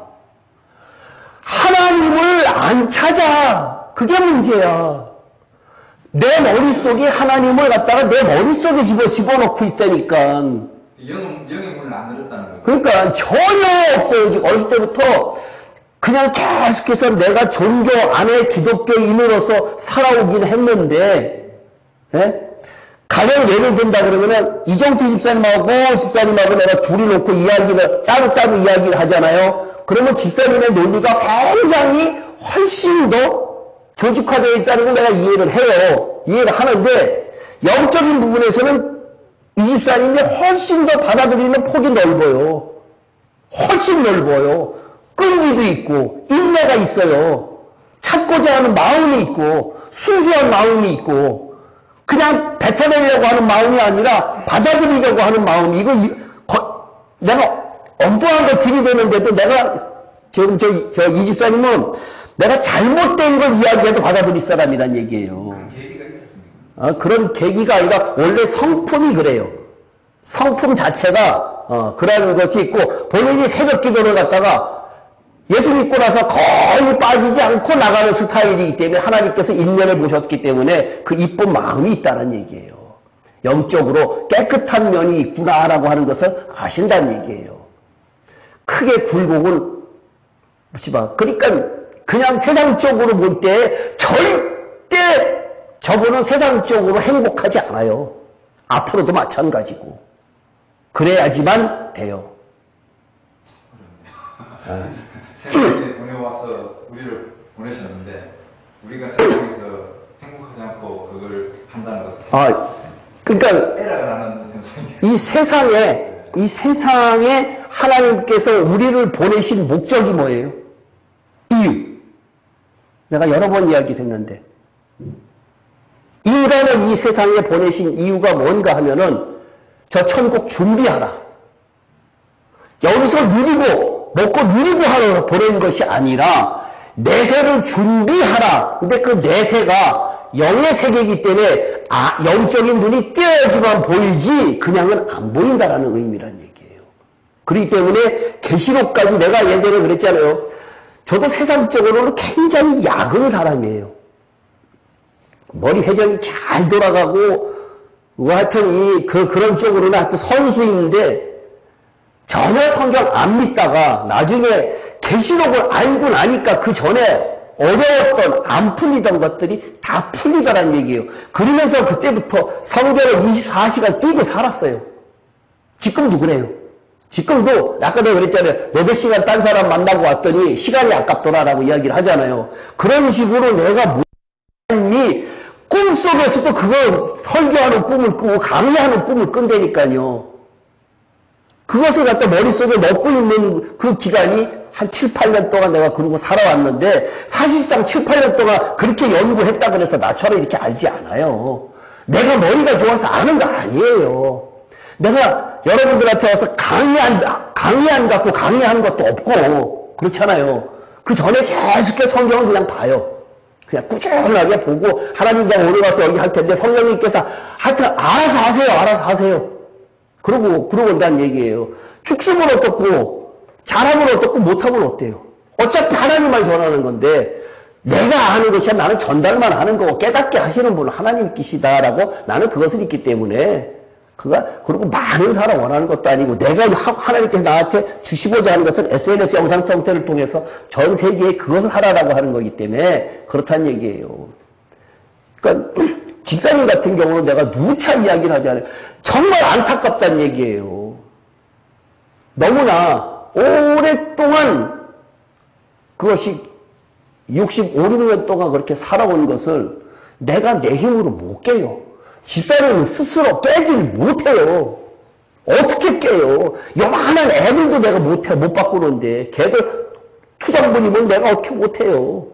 하나님을 안 찾아. 그게 문제야. 내 머릿속에 하나님을 갖다가 내 머릿속에 집어넣고 있다니까. 영의 문을 안 열었다는 거예요. 그러니까 전혀 없어요. 지금 어렸을 때부터 그냥 계속해서 내가 종교 안에 기독교인으로서 살아오긴 했는데, 가령 예를 든다 그러면은 이정태 집사님하고 내가 둘이 놓고 이야기를 따로 이야기를 하잖아요. 그러면 집사님의 논리가 굉장히 훨씬 더 조직화되어 있다는 걸 내가 이해를 해요. 이해를 하는데 영적인 부분에서는 이 집사님이 훨씬 더 받아들이는 폭이 넓어요. 훨씬 넓어요. 끈기도 있고 인내가 있어요. 찾고자 하는 마음이 있고 순수한 마음이 있고 그냥 뱉어내려고 하는 마음이 아니라 받아들이려고 하는 마음이 내가 엉뚱한 걸 들이대는데도 내가 지금 이 집사님은 내가 잘못된 걸 이야기해도 받아들일 사람이란 얘기예요. 그런 계기가 있었습니까? 그런 계기가 아니라 원래 성품이 그래요. 성품 자체가 그런 것이 있고 본인이 새벽 기도를 갖다가 예수 믿고 나서 거의 빠지지 않고 나가는 스타일이기 때문에 하나님께서 인연을 보셨기 때문에 그 이쁜 마음이 있다는 얘기예요. 영적으로 깨끗한 면이 있구나라고 하는 것을 아신다는 얘기예요. 크게 굴곡을 묻지 마. 그러니까 그냥 세상적으로 볼 때 절대 저분은 세상적으로 행복하지 않아요. 앞으로도 마찬가지고. 그래야지만 돼요. 세상에 보내와서 우리를 보내셨는데 우리가 세상에서 행복하지 않고 그걸 한다는 것은 그러니까 에러가 나는 현상이에요. 이 세상에 하나님께서 우리를 보내신 목적이 뭐예요? 이유. 내가 여러 번 이야기했는데 인간을 이 세상에 보내신 이유가 뭔가 하면은 저 천국 준비하라. 여기서 누리고 먹고 누리고 하러 보내는 것이 아니라 내세를 준비하라. 근데 그 내세가 영의 세계이기 때문에 영적인 눈이 띄어야지만 보이지 그냥은 안 보인다라는 의미란 얘기예요. 그렇기 때문에 계시록까지 내가 예전에 그랬잖아요. 저도 세상적으로는 굉장히 약은 사람이에요. 머리 회전이 잘 돌아가고 하여튼 그런 쪽으로는 하여튼 선수인데 전혀 성경 안 믿다가 나중에 계시록을 알고 나니까 그 전에 어려웠던 안 풀리던 것들이 다 풀리더란 얘기예요. 그러면서 그때부터 성경을 24시간 띄고 살았어요. 지금도 그래요. 지금도 아까 내가 그랬잖아요. 너 몇 시간 딴 사람 만나고 왔더니 시간이 아깝더라라고 이야기를 하잖아요. 그런 식으로 내가 삶이 꿈속에서도 그거 설교하는 꿈을 꾸고 강의하는 꿈을 꾼다니까요. 그것을 갖다 머릿속에 넣고 있는 그 기간이 한 7, 8년 동안 내가 그러고 살아왔는데 사실상 7, 8년 동안 그렇게 연구했다 그래서 나처럼 이렇게 알지 않아요. 내가 머리가 좋아서 아는 거 아니에요. 내가 여러분들한테 와서 강의 안 갖고 강의하는 것도 없고 그렇잖아요. 그 전에 계속해서 성경을 그냥 봐요. 그냥 꾸준하게 보고 하나님장 오늘 가서 여기 할 텐데 성령님께서 하여튼 알아서 하세요. 그러고 온다는 얘기예요. 축수면 어떻고 잘하면 어떻고 못하면 어때요? 어차피 하나님만 전하는 건데 내가 아는 것이 나는 전달만 하는 거고 깨닫게 하시는 분은 하나님께시다라고 나는 그것을 있기 때문에 그리고 많은 사람 원하는 것도 아니고 내가 하나님께서 나한테 주시고자 하는 것은 SNS 영상 형태를 통해서 전 세계에 그것을 하라라고 하는 거기 때문에 그렇다는 얘기예요. 그러니까 집사님 같은 경우는 내가 누차 이야기를 하지 않아요. 정말 안타깝다는 얘기예요. 너무나 오랫동안 그것이 65, 6년 동안 그렇게 살아온 것을 내가 내 힘으로 못 깨요. 집사님은 스스로 깨질 못해요. 어떻게 깨요? 요만한 애들도 내가 못 바꾸는데 걔들 투정부리면 내가 어떻게 못해요.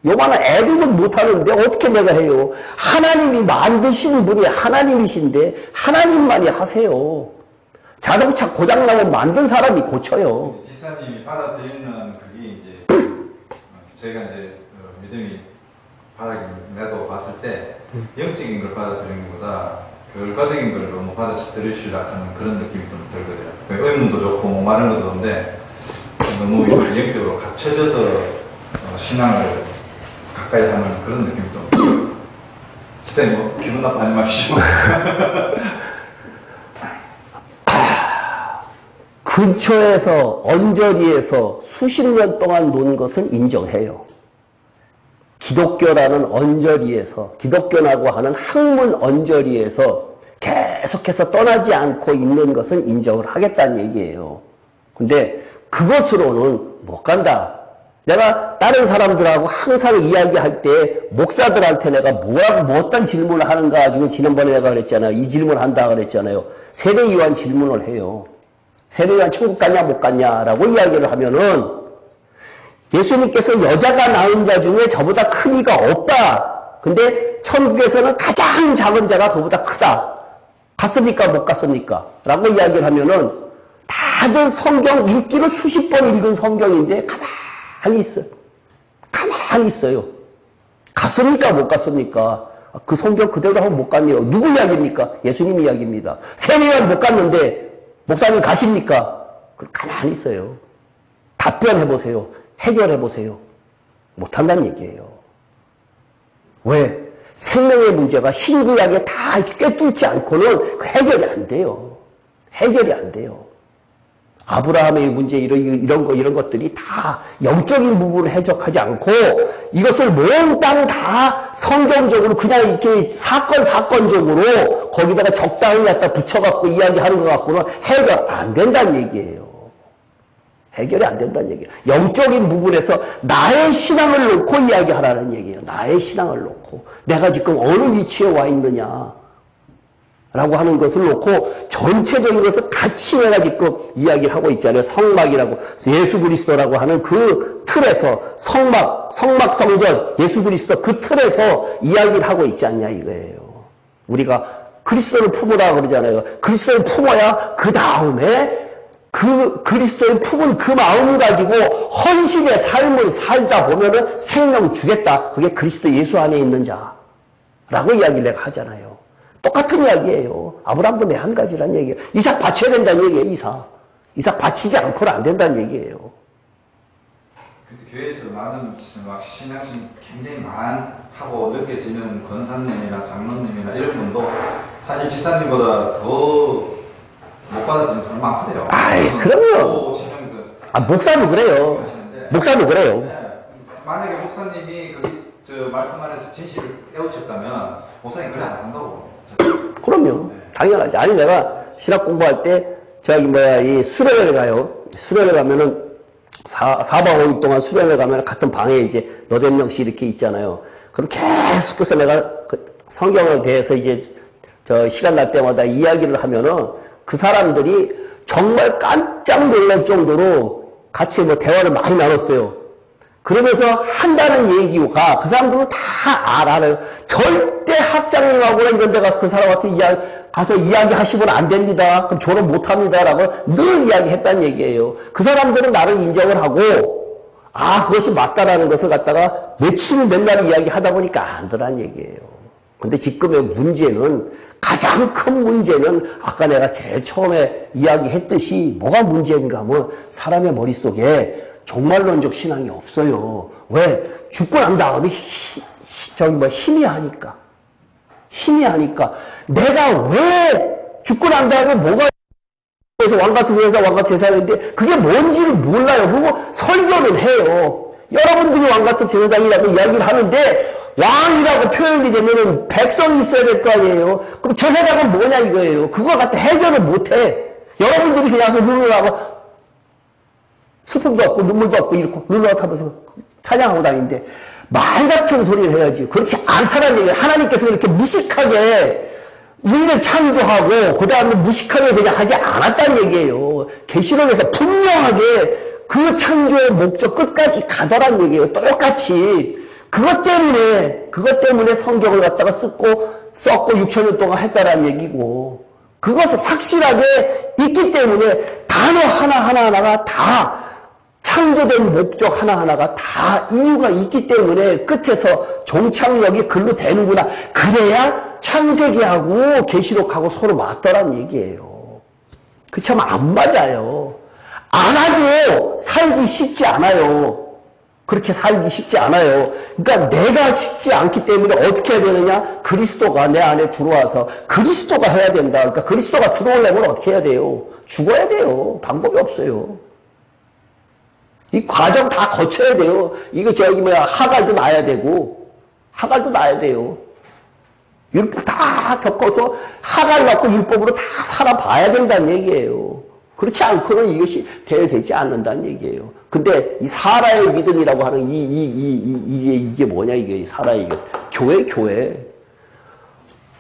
요만한 애들도 못하는데 어떻게 내가 해요. 하나님이 만드신 분이 하나님이신데 하나님만이 하세요. 자동차 고장나면 만든 사람이 고쳐요. 지사님이 받아들이는 그게 이제 저희가 이제 믿음이 내도 봤을 때 영적인 걸 받아들이는 것보다 결과적인 걸 너무 받아들이시려고 하는 그런 느낌이 좀 들거든요. 의문도 좋고 뭐 많은 것도 좋은데 너무 영적으로 갇혀져서 신앙을 가까이 하는 그런 느낌이 좀 지사님 뭐 기분 나빠하지 마시죠. 근처에서 언저리에서 수십 년 동안 논 것은 인정해요. 기독교라는 언저리에서 기독교라고 하는 학문 언저리에서 계속해서 떠나지 않고 있는 것은 인정을 하겠다는 얘기예요. 근데 그것으로는 못 간다. 내가 다른 사람들하고 항상 이야기할 때 목사들한테 내가 뭐 어떤 질문을 하는가 가지고 지난번에 내가 그랬잖아요. 이 질문을 한다 그랬잖아요. 세례 요한 질문을 해요. 세례 요한 천국 갔냐 못 갔냐라고 이야기를 하면은 예수님께서 여자가 낳은 자 중에 저보다 큰 이가 없다. 근데 천국에서는 가장 작은 자가 그보다 크다. 갔습니까? 못 갔습니까? 라고 이야기를 하면은 다들 성경 읽기를 수십 번 읽은 성경인데 가만히 있어요. 가만히 있어요. 갔습니까? 못 갔습니까? 그 성경 그대로 하면 못 갔네요. 누구 이야기입니까? 예수님 이야기입니다. 세례요한 못 갔는데 목사님 가십니까? 가만히 있어요. 답변해보세요. 해결해 보세요. 못한다는 얘기예요. 왜? 생명의 문제가 신구약에 다 이렇게 꿰뚫지 않고는 그 해결이 안 돼요. 해결이 안 돼요. 아브라함의 문제 이런 것들이 다 영적인 부분을 해석하지 않고 이것을 몽땅 다 성경적으로 그냥 이렇게 사건적으로 거기다가 적당히 갖다 붙여갖고 이야기하는 것 갖고는 해결 안 된다는 얘기예요. 해결이 안 된다는 얘기예요. 영적인 부분에서 나의 신앙을 놓고 이야기하라는 얘기예요. 나의 신앙을 놓고 내가 지금 어느 위치에 와 있느냐 라고 하는 것을 놓고 전체적인 것을 같이 내가 지금 이야기를 하고 있잖아요. 성막이라고 예수 그리스도라고 하는 그 틀에서 성막 성전 예수 그리스도 그 틀에서 이야기를 하고 있지 않냐 이거예요. 우리가 그리스도를 품으라 그러잖아요. 그리스도를 품어야 그 다음에 그 그리스도를 품은 그 마음 가지고 헌신의 삶을 살다 보면은 생명 주겠다. 그게 그리스도 예수 안에 있는 자라고 이야기를 내가 하잖아요. 똑같은 이야기예요. 아브라함도 내 한 가지란 얘기예요. 이삭 바쳐야 된다는 얘기예요. 이삭 바치지 않고는 안 된다는 얘기예요. 근데 교회에서 많은 막 신앙심 굉장히 많다고 느껴지는 권사님이나 장로님이나 이런 분도 사실 지사님보다 더 못 받아들이는 사람 많거든요. 아이, 그럼요. 목사도 그래요. 목사도 그래요. 네. 만약에 목사님이 저 말씀 안에서 진실을 깨우쳤다면 목사님 그래 안 한다고. 그럼요. 당연하지. 아니, 내가 신학 공부할 때, 이 수련회를 가요. 수련회 가면은, 4박 5일 동안 수련회 가면 같은 방에 이제 너댓 명씩 이렇게 있잖아요. 그럼 계속해서 내가 그 성경에 대해서 이제 시간 날 때마다 이야기를 하면은 그 사람들이 정말 깜짝 놀랄 정도로 같이 대화를 많이 나눴어요. 그러면서 한다는 얘기가 그 사람들은 다 알아요. 절대 학장님하고나 이런 데 가서 그 사람한테 가서 이야기하시면 안 됩니다. 그럼 졸업 못 합니다. 라고 늘 이야기했다는 얘기예요. 그 사람들은 나를 인정을 하고, 그것이 맞다라는 것을 갖다가 며칠 맨날 이야기하다 보니까 안 되라는 얘기예요. 근데 지금의 문제는, 가장 큰 문제는 아까 내가 제일 처음에 이야기했듯이 뭐가 문제인가 하면 사람의 머릿속에 종말론적 신앙이 없어요. 왜? 죽고 난 다음에 힘이 하니까. 내가 왜 죽고 난 다음에 뭐가 그래서 왕같은 제사장인데 그게 뭔지를 몰라요. 그리고 설교는 해요. 여러분들이 왕같은 제사장이라고 이야기를 하는데 왕이라고 표현이 되면은 백성이 있어야 될 거 아니에요. 그럼 제사장은 뭐냐 이거예요. 그거 갖다 해결을 못해. 여러분들이 그냥 와서 누르라고 스푼도 없고 눈물도 없고 이렇게 누르라고 하면서 찬양하고 다니는데 말 같은 소리를 해야지. 그렇지 않다는 얘기예요. 하나님께서 그렇게 무식하게 우리를 창조하고 그 다음에 무식하게 그냥 하지 않았다는 얘기예요. 계시록에서 분명하게 그 창조의 목적 끝까지 가더란 얘기예요. 똑같이. 그것 때문에 성경을 갖다가 썼고 6,000년 동안 했다라는 얘기고, 그것을 확실하게 있기 때문에 단어 하나하나가 다 창조된 목적 하나하나가 다 이유가 있기 때문에 끝에서 종착역이 글로 되는구나. 그래야 창세기하고 계시록하고 서로 맞더란 얘기예요. 그 참 안 맞아요. 안 하도 살기 쉽지 않아요. 그렇게 살기 쉽지 않아요. 그러니까 내가 쉽지 않기 때문에 어떻게 해야 되느냐? 그리스도가 내 안에 들어와서 그리스도가 해야 된다. 그러니까 그리스도가 들어오려면 어떻게 해야 돼요? 죽어야 돼요. 방법이 없어요. 이 과정 다 거쳐야 돼요. 이거 하갈도 낳아야 돼요. 율법 다 겪어서 하갈 낳고 율법으로 다 살아봐야 된다는 얘기예요. 그렇지 않고는 이것이 되지 않는다는 얘기예요. 근데 이 사라의 믿음이라고 하는 이게 뭐냐, 이게 사라의 교회.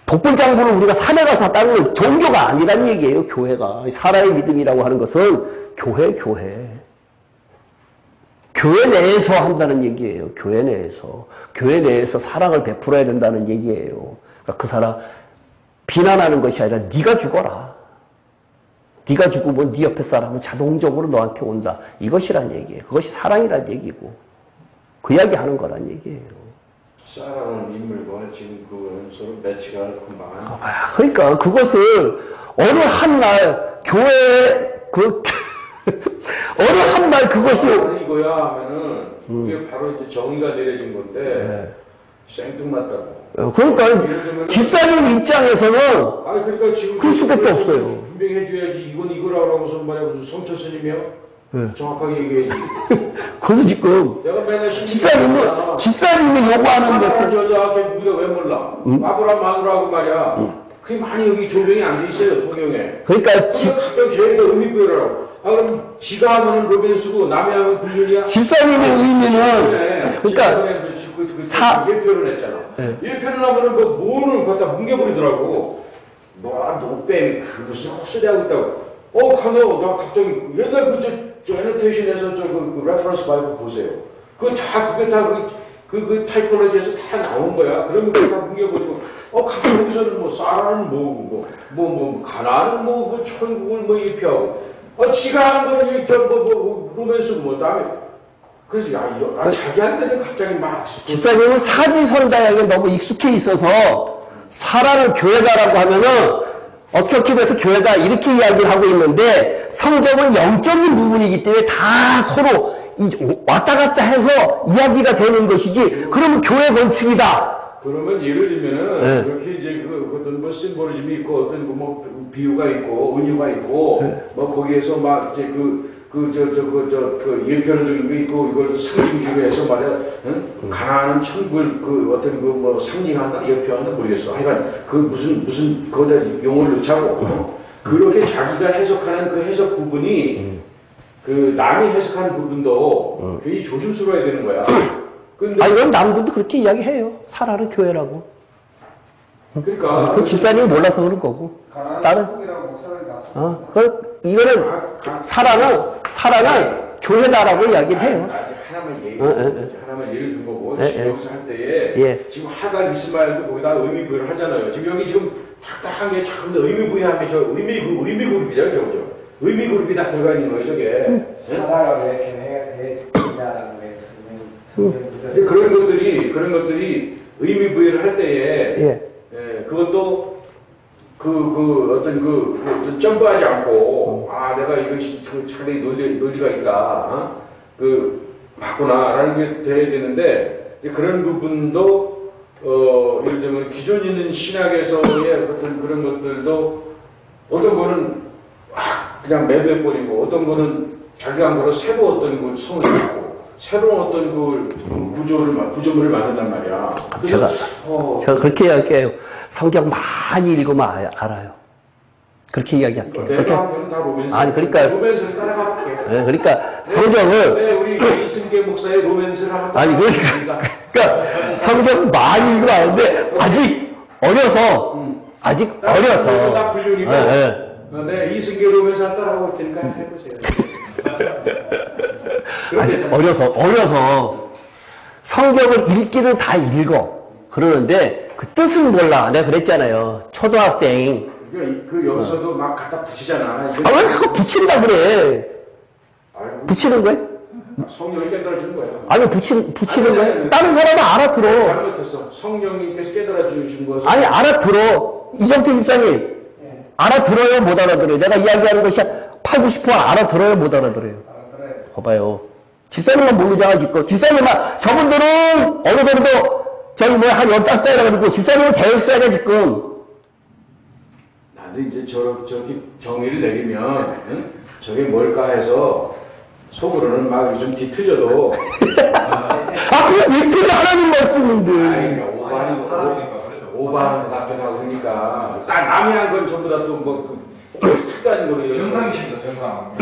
독불장구는 우리가 산에 가서 따르는 종교가 아니란 얘기예요, 교회가. 사라의 믿음이라고 하는 것은 교회. 교회 내에서 한다는 얘기예요. 교회 내에서 사랑을 베풀어야 된다는 얘기예요. 그러니까 그 사람 비난하는 것이 아니라 네가 죽어라. 네가 죽으면 네 옆에 사람은 자동적으로 너한테 온다. 이것이란 얘기예요. 그것이 사랑이란 얘기고 그 이야기 하는 거란 얘기예요. 사랑하는 인물과 지금 그거는 서로 매치가 금방. 그러니까 그것을 어느 한 날 교회에 어느 한 말 그것이 이거야 하면은 그게 바로 이제 정의가 내려진 건데 생뚱맞다고. 그러니까 집사님 입장에서는 아니 그러니까 지금 그럴 수밖에 없어요. 분명히 해줘야지. 이건 이거라고 말이야. 무슨 성철 스님이요? 정확하게 얘기해야지. 그래서 지금 내가 맨날 집사님이 요구하는 것은 여자한테 우리가 왜 몰라? 아브라 마누라고 말이야. 그게 많이 여기 조명이 안 돼 있어요 성경에. 그러니까 각각 계획에 의미 부여라고. 아 그럼 지가 하면은 로맨스고 남이 하면 불륜이야? 집사님의 의미는 그러니까 이게 표현했잖아. 이게 표현하면은 뭐를 갖다 뭉개버리더라고. 너 빼미 그 무슨 헛소리 하고 있다고. 카노 나 갑자기 옛날 저 애노테이션에서 그 레퍼런스 바이블 보세요. 그게 다 그 타이포로지에서 다 나온 거야. 그런 거 다 뭉개버리고. 갑자기 여기서는 뭐 사라는 가나는 천국을 예표하고. 지가 하는 거는 로맨스고 뭐 다음에. 그래서 이거 자기한테는 갑자기 막. 집사님은 사지선다에게 너무 익숙해 있어서 사라는 교회다라고 하면은 어떻게 돼서 교회가 이렇게 이야기를 하고 있는데 성경은 영적인 부분이기 때문에 다 서로 왔다 갔다 해서 이야기가 되는 것이지. 그러면 교회 건축이다. 그러면 예를 들면은 그렇게 이제 어떤 뭐 심보리즘이 있고 어떤 비유가 있고 은유가 있고 뭐 거기에서 막 이제 일편적인 게 있고 이걸 상징주의로 해서 말이야 가난한 천국을 어떤 뭐 상징한다 예표한다 모르겠어. 하여간 무슨 거기다 용어를 넣자고 그렇게 자기가 해석하는 그 해석 부분이 남이 해석하는 부분도 굉장히 조심스러워야 되는 거야. 근데 이건 남들도 그렇게 이야기해요. 사라는 교회라고. 그러니까 그 집사님이 몰라서 그런 거고. 다른 이거는 사라는 교회다라고 이야기를 해요. 아직 하나만 예를 든 거고 지금 여기서 할 때에 지금 하갈 이스마엘도 거기다 의미 부여를 하잖아요. 지금 여기 지금 딱딱한 게 참 의미 부여한 게 저 의미 그룹이죠, 저거. 의미 그룹이 다 들어가 있는 거예요, 저게. 사다가 왜 개냐라는 거예요. 그런 것들이 의미 부여를 할 때에 그것도 어떤 점프하지 않고 내가 이것이 차라리 논리가 있다, 맞구나라는 게 돼야 되는데 그런 부분도 예를 들면 기존 있는 신학에서의 어떤 그런 것들도 어떤 거는 그냥 매도해버리고 어떤 거는 자기가 한 거로 새로 어떤 걸 성을 갖고 새로운 어떤 구조물을 만든단 말이야. 제가 그렇게 이야기해요. 성경 많이 읽으면 알아요. 그렇게 이야기할게요. 내가 하면 다 로맨스. 그러니까 로맨스를 따라가 볼게. 그러니까 성경을 우리 이승계 목사의 로맨스를 하면 그러니까 성경 많이 읽으면 아는데 아직 어려서 나 불륜이고 내 이승계 로맨스 따라가 볼 테니까 해보세요. 아직 어려서 성경을 읽기는 다 읽어. 그러는데 그 뜻은 몰라. 내가 그랬잖아요. 초등학생. 여기서도 막 갖다 붙이잖아. 왜 그거 붙인다 그래? 붙이는 거야? 성령이 깨달아 주는 거야. 아니 붙이는 거야? 다른 사람은 알아들어. 잘못했어. 성령님께서 깨달아 주신 것을. 알아들어. 이정태 집사님 알아들어요? 못 알아들어요? 내가 이야기하는 것이 80, 90% 알아들어요? 못 알아들어요? 봐봐요. 집사님만 모르잖아, 지금. 집사님만, 저분들은 어느 정도, 한 15살이라 그러고, 집사님은 대였어야 지금. 나도 이제 저기 정의를 내리면, 저게 뭘까 해서, 속으로는 막 좀 뒤틀려도. 그게 왜 틀려 하나님 말씀인데. 오바하는 것 같기도 하고 그러니까. 남이 한 건 전부 다 특단인 거예요. 정상이십니다, 정상.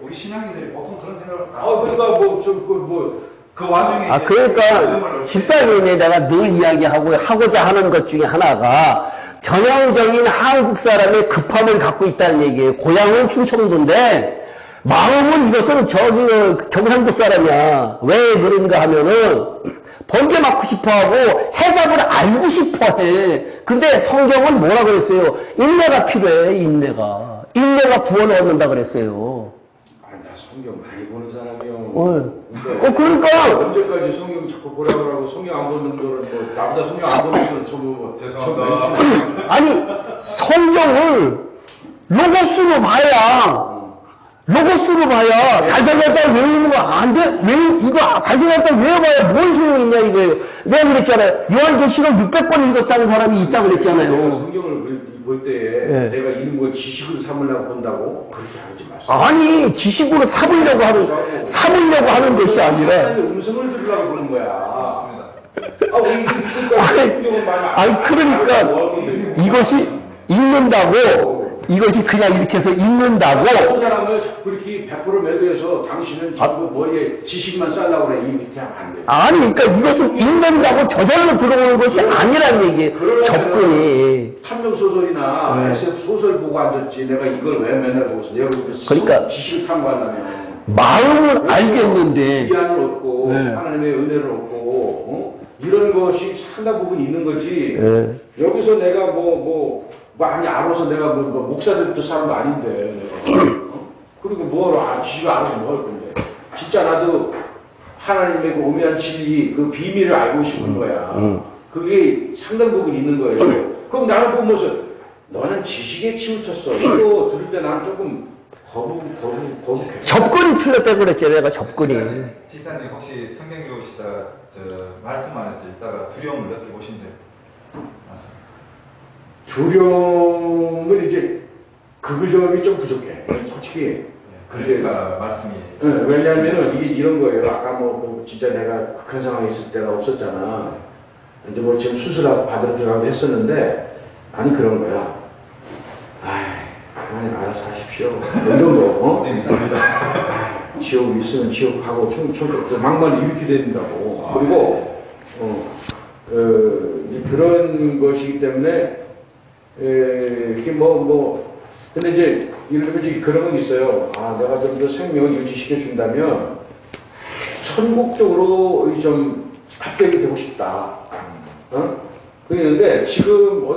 우리 신앙인들이 보통 그런 생각을 다. 그러니까 그 와중에. 그러니까 집사님이 내가 늘 하고자 하는 것 중에 하나가 전형적인 한국 사람의 급함을 갖고 있다는 얘기예요. 고향은 충청도인데 마음은 이것은 경상도 사람이야. 왜 그런가 하면은 번개 맞고 싶어하고 해답을 알고 싶어해. 근데 성경은 뭐라 그랬어요? 인내가 필요해. 인내가 구원을 얻는다 그랬어요. 나 성경 많이 보는 사람이요. 그러니까 언제까지 성경 자꾸 보라고 하고 성경 안 보는 거를 나보다 성경 안 보는 거는 전부 죄송합니다. 아니 성경을 로고스로 봐야 로고스로 봐야 달달달달 외우는 거 안 돼. 이거 달달달달 외워봐야 뭔 소용이 있냐 이거예요. 내가 그랬잖아요. 요한계시록 600번 읽었다는 사람이 있다고 그랬잖아요. 성경을 볼 때에 네. 내가 이런 걸 지식으로 삼으려고 본다고 그렇게 하지 마세요. 아니 지식으로 삼으려고 하는 것이 아니라 하나님의 음성을 들으려고 그러는 거야. 맞습니다. 아니 그러니까 이것이 이것이 그냥 이렇게 해서 읽는다고 어떤 사람을 자꾸 이렇게 100% 매도해서 당신은 자꾸 머리에 지식만 쌓으려고 그래. 이렇게 하면 안 돼. 아니 그러니까 이것을 읽는다고 저절로 들어오는 것이 아니란 얘기예요. 접근이. 탐정소설이나 SF 소설 보고 앉았지. 내가 이걸 왜 맨날 보고서 내가 그러니까 지식을 탐구하려면 마음을 알겠는데 위안을 얻고 네. 하나님의 은혜를 얻고 이런 것이 상당 부분 있는 거지. 네. 여기서 내가 많이 알아서 내가 목사들 사람도 아닌데 내가. 그리고 지식을 알아서 뭐 할 건데. 진짜 나도 하나님의 그 오묘한 진리 그 비밀을 알고 싶은 거야. 그게 상당 부분 있는 거예요. 그럼 나를 보면서 너는 지식에 치우쳤어. 이거 들을 때 나는 조금 거부. 접근이 틀렸다고 그랬지 내가 접근이. 지사님 혹시 성경 읽으시다 말씀 안에서 읽다가 두려움을 느껴보신대요? 맞습니다. 두려움은 이제 그 점이 좀 부족해. 솔직히. 그러니까 말씀이. 왜냐하면은 이게 이런 거예요. 아까 진짜 내가 극한 상황에 있을 때가 없었잖아. 이제 지금 수술하고 받으러 들어가고 했었는데, 아니 그런 거야. 하나님 알아서 하십시오. 이런 거. 있습니다. 지옥 있으면 지옥 가고, 막말 이렇게 된다고. 그리고, 그런 것이기 때문에, 이게 근데 이제, 예를 들면 이제 그런 건 있어요. 내가 좀 더 생명을 유지시켜 준다면, 천국 쪽으로 좀 합격이 되고 싶다. 그랬는데, 지금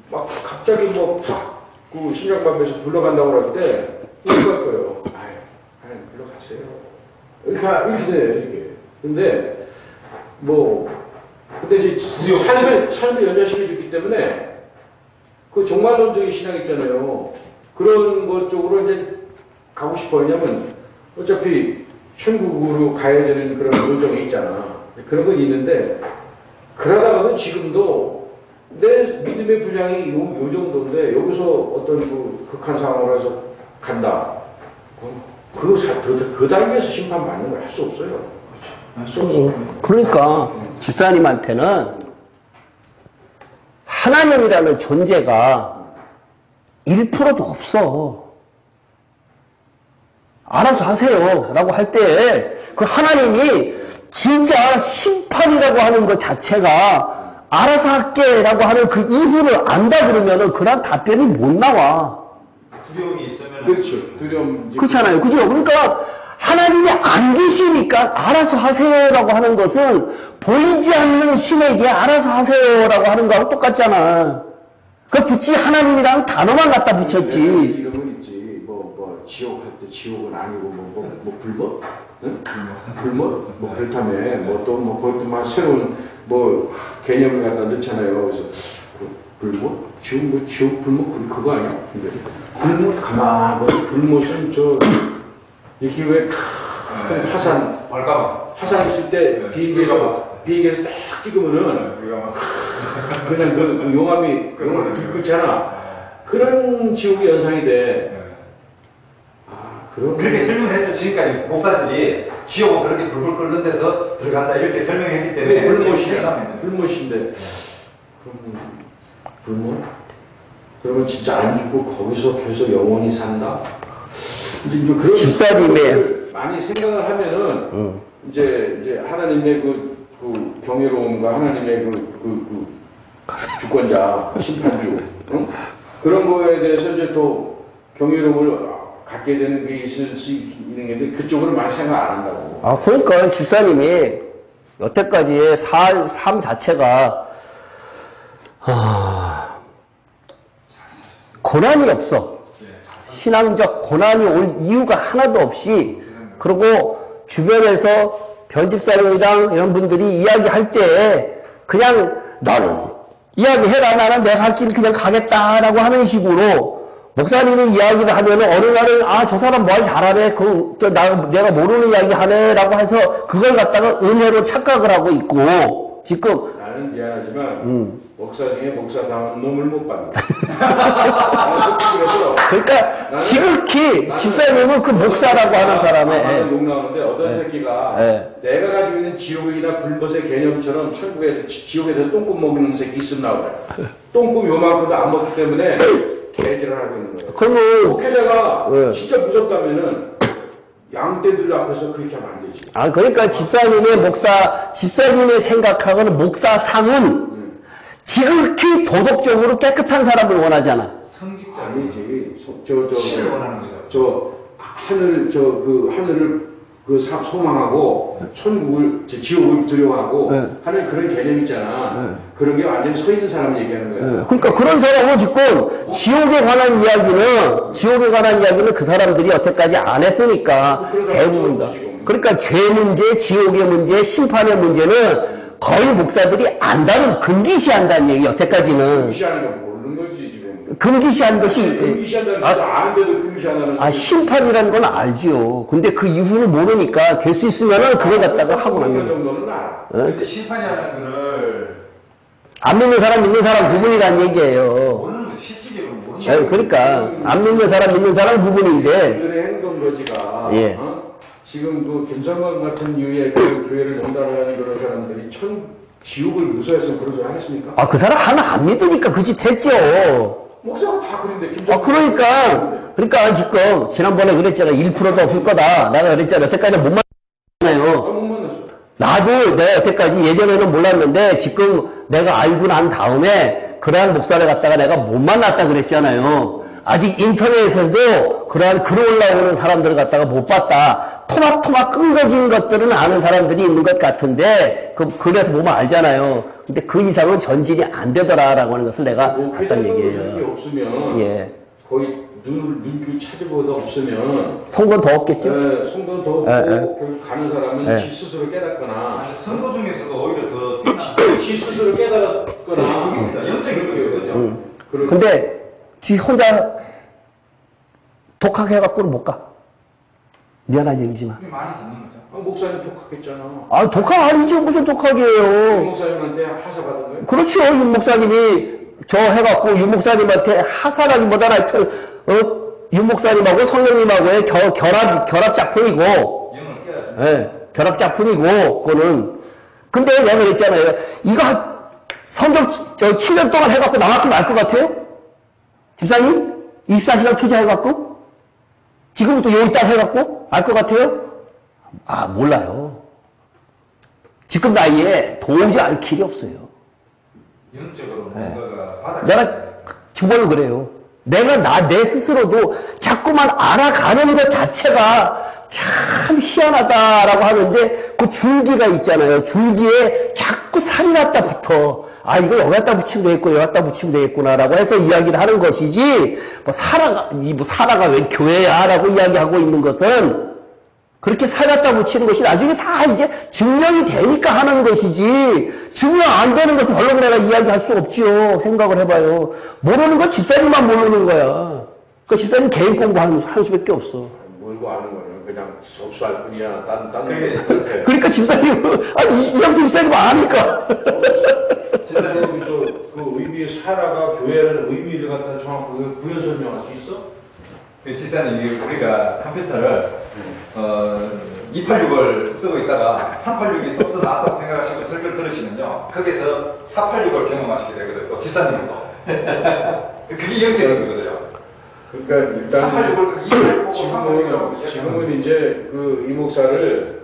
막 갑자기 그 심장마비에서 불러간다고 그럴 때, 어떡할 거예요? 하나님 불러가세요. 이렇게 돼, 이렇게. 근데 이제 삶을 연장시켜줬기 때문에 그 종말론적인 신앙 있잖아요. 그런 것 쪽으로 이제 가고 싶어요. 왜냐면 어차피 천국으로 가야 되는 그런 요정이 있잖아. 그런 건 있는데 그러다가는 지금도 내 믿음의 분량이 요 정도인데 여기서 어떤 그 극한 상황으로 해서 간다. 그 단계에서 심판받는 걸 할 수 없어요. 할 수 없어. 그러니까 집사님한테는 하나님이라는 존재가 1%도 없어. 알아서 하세요. 라고 할 때 그 하나님이 진짜 심판이라고 하는 것 자체가 알아서 할게 라고 하는 그 이유를 안다 그러면은 그런 답변이 못 나와. 두려움이 있으면. 그렇죠. 두려움. 그렇잖아요. 그죠? 그러니까 하나님이 안 계시니까 알아서 하세요라고 하는 것은 보이지 않는 신에게 알아서 하세요라고 하는 거하고 똑같잖아. 그 붙지 하나님이라는 단어만 갖다 붙였지. 이런 건 있지. 지옥 할 때 지옥은 아니고 불법? 응? 불법? 그렇다며. 그것도 막 새로운 개념을 갖다 넣잖아요. 그래서 불법? 지옥 불법 그거 아니야? 근데 불못 가만히 불못은 이렇게 왜 화산 있을 때 비행기에서 딱 찍으면은 그냥 그 용암이 그렇잖아. 그런 지옥의 연상이 돼. 그렇게 설명했죠. 지금까지 목사들이 지옥은 그렇게 불불 끓는 데서 들어간다 이렇게 설명했기 때문에 불못인데 불못? 그러면 진짜 안 죽고 거기서 계속 영원히 산다? 이제 그런 집사님의 많이 생각을 하면은 이제 하나님의 그 경외로움과 하나님의 그 주권자 심판주 그런 거에 대해서 이제 또 경외로움을 갖게 되는 게 있을 수 있는 게 그쪽으로 많이 생각 안 한다고. 그러니까 집사님이 여태까지의 삶 자체가 고난이 없어. 신앙적 고난이 올 이유가 하나도 없이, 그리고 주변에서 변집사님이랑 이런 분들이 이야기할 때 그냥 너는 이야기해라, 나는 내가 갈 길 그냥 가겠다라고 하는 식으로 목사님이 이야기를 하면은 어느 날은 아, 저 사람 뭘 잘하네. 내가 모르는 이야기 하네. 라고 해서 그걸 갖다가 은혜로 착각을 하고 있고, 지금. 나는 미안하지만, 목사 중에 목사다운 놈을 못 봤네. 그러니까 지극히 집사님은 그 목사라고 하는 사람의 욕 나오는데 어떤 새끼가 내가 가지고 있는 지옥이나 불법의 개념처럼 천국에 지옥에서 똥꿈 먹이는 새끼 있으면 나오래. 똥꿈 요만큼도 안 먹기 때문에 개질을 하고 있는 거예요. 그러면 목회자가 진짜 무섭다면은 양떼들 앞에서 그렇게 하면 안 되지. 아, 그러니까 집사님의 생각하고는 목사상은 지극히 도덕적으로 깨끗한 사람을 원하잖아. 성직자 아니지. 신을 원하는 거죠. 하늘을 소망하고 천국을 지옥을 두려워하고 하는 그런 개념 있잖아. 그런 게 완전히 서 있는 사람 얘기하는 거야. 그러니까 그런 사람은 지금 지옥에 관한 이야기는 그 사람들이 여태까지 안 했으니까 대부분 다. 그러니까 죄 문제, 지옥의 문제, 심판의 문제는 거의 목사들이 안 다룬 금기시한다는 얘기 여태까지는. 금기시하는 거 모르는 거지 지금. 금기시한 것이 금기시한다는 것도 아는데도 금기시한다는. 심판이라는 건 알죠. 근데 그 이후는 모르니까 될 수 있으면은 그걸 갖다가 하고 나면. 정도는 알아. 근데 심판이라는 거를 안 믿는 사람, 믿는 사람 구분이라는 얘기예요. 모르는 거 실질적으로 모르는 거. 그러니까 안 믿는 사람, 믿는 사람 구분인데. 그들의 행동거지가 예. 지금 그 김성관 같은 유의 그 교회를 농단하는 그런 사람들이 지옥을 무서워해서 그런 소리 하겠습니까? 아, 그 사람 하나 안 믿으니까 그지 됐죠. 목사가 다 그런데 그러니까 지금 지난번에 그랬잖아. 1%도 없을 거다. 내가 그랬잖아. 여태까지 못 만났잖아요. 못 만났어. 나도 내가 여태까지 예전에는 몰랐는데 지금 내가 알고 난 다음에 그러한 목사를 갖다가 내가 못 만났다 그랬잖아요. 아직 인터넷에서도 그러한 글 올라오는 사람들을 갖다가 못 봤다. 토막토막 끊겨진 것들은 아는 사람들이 있는 것 같은데 그 글에서 보면 알잖아요. 근데 그 이상은 전진이 안 되더라라고 하는 것을 내가 봤단 얘기예요. 없으면 예. 거의 눈길 찾아보다 없으면 성건 더 없겠죠? 성돈 더 없고 결국 가는 사람은 지 스스로 깨닫거나 선거 중에서도 오히려 더 지 스스로 깨닫거나 영적인 거죠. 그죠? 근데 지 혼자 독학해갖고는 못 가. 미안한 얘기지만. 많이 듣는 거죠. 목사님 독학했잖아. 아, 독학 아니죠. 무슨 독학이에요. 목사님한테 하사 받은 거예요? 그렇죠. 윤 목사님이 저 해갖고 윤 목사님한테 하사라기보다는 하여튼, 윤 목사님하고 성령님하고의 결합 작품이고. 영을 깨야죠. 예, 결합 작품이고, 그거는. 근데 내가 그랬잖아요. 이거 성경 7년 동안 해갖고 나왔으면 알 것 같아요? 집사님? 24시간 투자해갖고? 지금부터 여기 딱 해갖고? 알 것 같아요? 아, 몰라요. 지금 나이에 도저히 알 길이 없어요. 영적으로 뭔가가 바닥에 내가 정말로 그래요. 내 스스로도 자꾸만 알아가는 것 자체가 참 희한하다라고 하는데 그 줄기가 있잖아요. 줄기에 자꾸 살이 났다 붙어. 아, 이거 여기 갖다 붙이면 되겠고, 여기 갖다 붙이면 되겠구나라고 해서 이야기를 하는 것이지, 사라가 왜 교회야? 라고 이야기하고 있는 것은 그렇게 살 갖다 붙이는 것이 나중에 다 이제 증명이 되니까 하는 것이지, 증명 안 되는 것은 별로 내가 이야기할 수 없지요. 생각을 해봐요. 모르는 건 집사님만 모르는 거야. 그 집사님 개인 공부하는 수밖에 없어. 몰고 아는 거는 그냥 접수할 뿐이야. 그러니까 집사님은, 이형 집사님 아니까. 집사님, 그 의미의 사라가 교회라는 의미를 갖다 정확하게 구현 설명할 수 있어? 지사님, 우리가 컴퓨터를 286을 쓰고 있다가 386이 소프트 나왔다고 생각하시고 설교를 들으시면요, 거기서 486을 경험하시게 되거든요. 또 지사님도. 그게 영적인 거거든요. 그러니까 일단 386을 286이라고 지금은 이제 그 이 목사를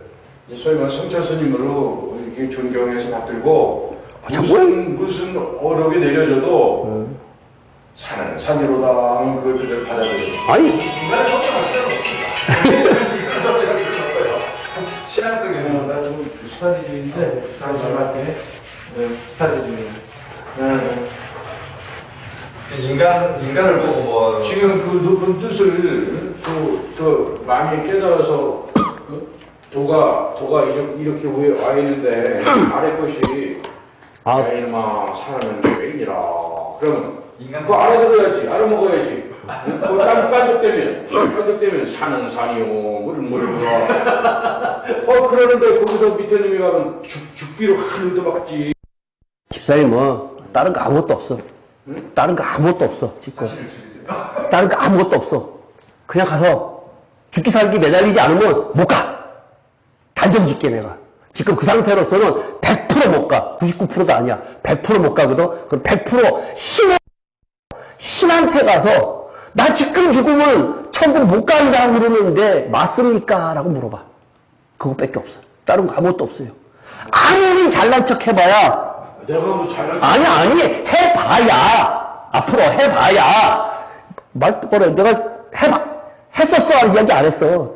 소위 말하는 성철 스님으로 이렇게 존경해서 받들고 무슨 어록이 내려져도 산이로다 그걸 그대로 받아들여요. 아니, 인간을 존경할 필요는 없습니다. 인간을 존경할 필요는 없어요. 신앙 속에는 나좀 스타디주의인데 다른 사람한테 스타디주의. 인간을 보고 뭐 지금 그 높은 뜻을 또 많이 깨달아서 도가 이렇게 와 있는데 아래 것이 야 이놈아 사람은 죄인이라 그러면 인간 그거 알아들어야지 알아먹어야지 깐족되면 산은 산이요, 물은 물이요. 그러는데 거기서 밑에 놈이 가면 죽비로 하늘도 막지. 집사님은 다른 거 아무것도 없어. 응? 다른 거 아무것도 없어. 지금. 자신을 줄이세요. 다른 거 아무것도 없어. 그냥 가서 죽기 살기 매달리지 않으면 못 가. 단정짓게 내가. 지금 그 상태로서는 100% 못 가. 99%도 아니야. 100% 못 가거든. 그럼 100% 신한테 가서 나 지금 죽으면 천국 못 간다 그러는데 맞습니까? 라고 물어봐. 그거밖에 없어. 다른 거 아무것도 없어요. 아무리 잘난 척 해봐야 내가 뭐 잘난 척 아니 해봐야 앞으로 해봐야 말 똑바로 내가 했었어 이야기 안 했어.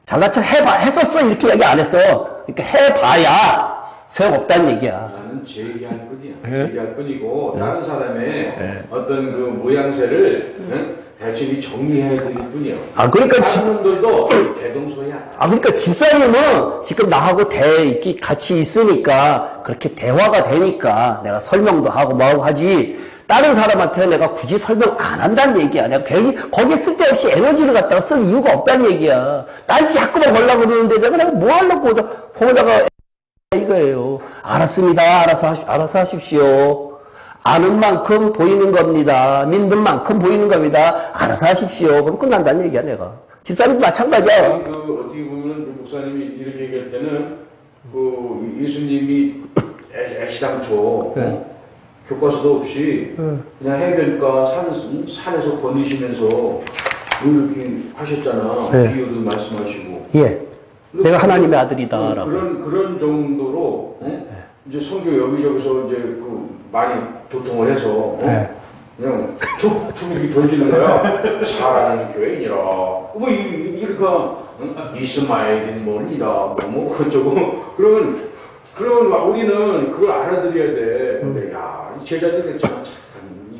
잘난 척 했었어 이렇게 이야기 안 했어. 그러니까 해봐야 소용없다는 얘기야. 나는 제 얘기할 뿐이야. 제 얘기할 뿐이고 다른 사람의 어떤 그 모양새를 대충 정리해야 될 뿐이야. 그러니까 다른 놈들도 대동소이야. 그러니까 집사님은 지금 나하고 이렇게 같이 있으니까 그렇게 대화가 되니까 내가 설명도 하고 뭐하고 하지. 다른 사람한테 내가 굳이 설명 안 한다는 얘기야. 내가 거기에 쓸데없이 에너지를 갖다가 쓸 이유가 없다는 얘기야. 딴지 자꾸만 걸려고 그러는데 내가 뭐 하려고 거기다가 이거예요. 알았습니다. 알아서 하십시오. 아는 만큼 보이는 겁니다. 믿는 만큼 보이는 겁니다. 알아서 하십시오. 그럼 끝난다는 얘기야, 내가. 집사님도 마찬가지야. 어떻게 보면 목사님이 이렇게 얘기할 때는 예수님이 애시당초 교과서도 없이 그냥 해변가 산에서 거니시면서 이렇게 하셨잖아. 비유도 말씀하시고. 예. 내가 하나님의 아들이다라고. 그런 정도로 이제 선교 여기저기서 이제 많이 도통을 해서 그냥 툭 이렇게 던지는 거야. 사랑하는 교회인이라 뭐 이렇게 이스마엘인 뭐니라 뭐 어쩌고 그러면 우리는 그걸 알아들어야 돼. 근데 이 제자들이 참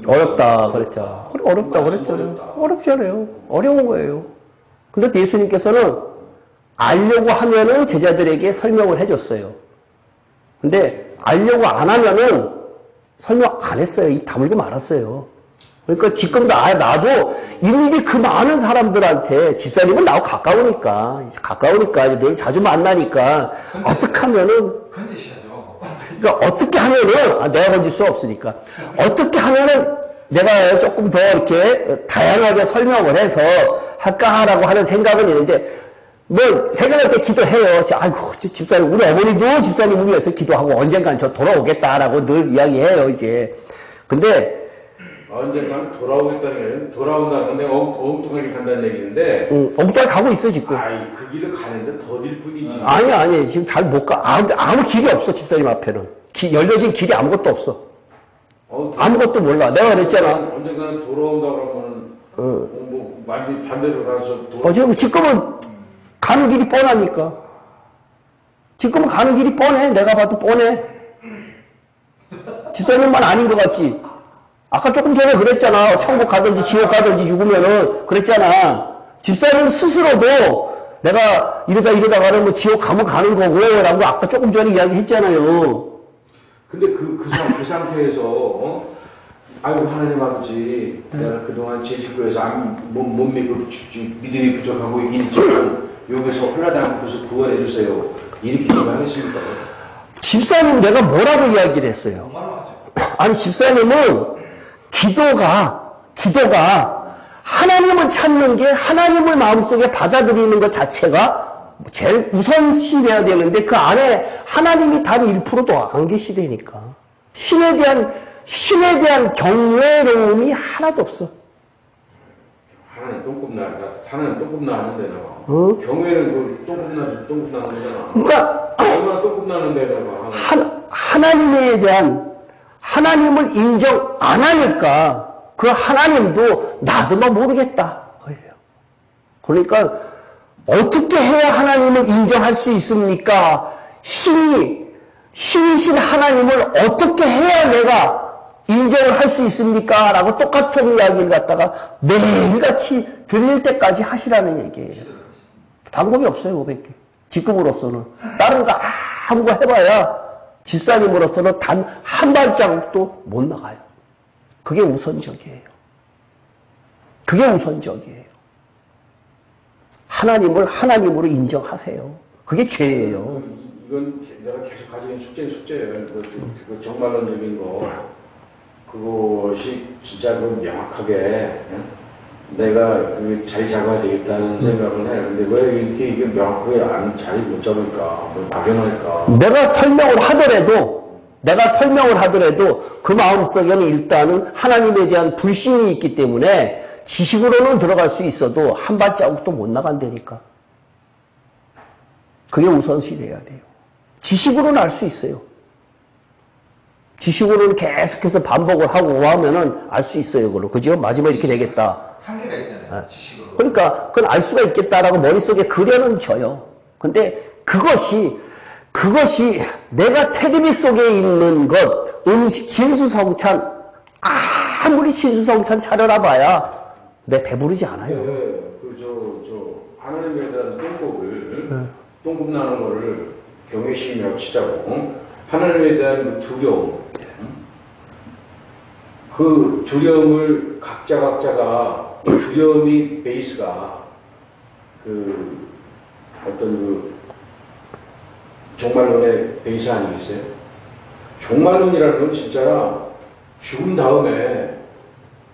어렵다 그랬죠. 어렵다 그랬잖아요. 어렵잖아요. 어려운 거예요. 근데 예수님께서는 알려고 하면은 제자들에게 설명을 해줬어요. 근데 알려고 안 하면은 설명 안 했어요. 입 다물고 말았어요. 그러니까 지금도 나도 이미 그 많은 사람들한테 집사님은 나하고 가까우니까 이제 늘 자주 만나니까 어떻게 하면은 건지셔야죠. 그러니까 어떻게 하면은 내가 건질 수 없으니까 어떻게 하면은 내가 조금 더 이렇게 다양하게 설명을 해서 할까라고 하는 생각은 있는데 뭐 생각할 때 기도해요. 아이고 집사님 우리 어머니도 집사님을 위해서 기도하고 언젠간 저 돌아오겠다라고 늘 이야기해요 이제. 근데 언젠간 돌아오겠다는 게 아니라 돌아온다는 건 내가 엉뚱하게 간다는 얘기인데 엉뚱하게 가고 있어 지금. 그 길을 가는데 더딜 뿐이지. 아니 지금 잘 못 가. 아무 길이 없어 집사님 앞에는. 열려진 길이 아무것도 없어. 아무것도 몰라. 내가 그랬잖아. 언젠간 돌아온다 그러면 뭐 완전히 반대로 가서 지금은 가는 길이 뻔하니까. 지금은 가는 길이 뻔해. 내가 봐도 뻔해. 집사님만 아닌 것 같지. 아까 조금 전에 그랬잖아. 천국 가든지 지옥 가든지 죽으면은 그랬잖아. 집사님 스스로도 내가 이러다가는 뭐 지옥 가면 가는 거고 라고 아까 조금 전에 이야기했잖아요. 근데 그 상태에서 아이고 하나님 아버지 내가 그동안 제 직구에서 못 믿고 믿음이 부족하고 있지만 여기서 흘러다니는 구속 구원해 주세요. 이렇게 기도하겠습니까? 집사님 내가 뭐라고 이야기를 했어요? 아니 집사님은 기도가 하나님을 찾는 게 하나님을 마음속에 받아들이는 것 자체가 제일 우선시해야 되는데 그 안에 하나님이 단 1%도 안 계시다니까. 신에 대한 경외로움이 하나도 없어. 하나는 똥꿈나 하는데 나가. 경외는 똥꿈나 하는 거잖아. 그러니까 얼마나 똥꿈나 하는데 나가. 하나님을 인정 안 하니까 그 하나님도 나도 모르겠다. 거예요. 그러니까 어떻게 해야 하나님을 인정할 수 있습니까? 신이신 하나님을 어떻게 해야 내가 인정을 할 수 있습니까? 라고 똑같은 이야기를 갖다가 매일같이 들릴 때까지 하시라는 얘기예요. 방법이 없어요, 500개. 지금으로서는. 다른 거 아무 거 해봐야 집사님으로서는 단 한 발자국도 못 나가요. 그게 우선적이에요. 그게 우선적이에요. 하나님을 하나님으로 인정하세요. 그게 죄예요. 이건 내가 계속 가지고 있는 숙제예요. 그 정말론적인 거 그것이 진짜 그 명확하게 내가 그 자리 잡아야 되겠다는 생각을 해요. 근데 왜 이렇게 이게 명확하게 자리 못 잡을까? 뭐 막연할까? 내가 설명을 하더라도 그 마음속에는 일단은 하나님에 대한 불신이 있기 때문에 지식으로는 들어갈 수 있어도 한 발자국도 못 나간다니까. 그게 우선시 돼야 돼요. 지식으로는 알 수 있어요. 지식으로는 계속해서 반복을 하고 하면은 알 수 있어요. 그걸로. 그죠? 마지막에 이렇게 되겠다. 한계가 있잖아요. 지식으로. 그러니까 그건 알 수가 있겠다라고 머릿속에 그려는 져요. 근데 그것이 내가 테레비 속에 있는 것, 음식 진수성찬, 아무리 진수성찬 차려놔 봐야 내 배부르지 않아요. 하나님에 대한 똥굽 나는 거를 경외심이라고 치자고, 하나님에 대한 그 두려움, 그 두려움을 각자가 두려움이 베이스가 그 어떤 그 종말론의 베이스 아니겠어요? 종말론이라는 건 진짜 죽은 다음에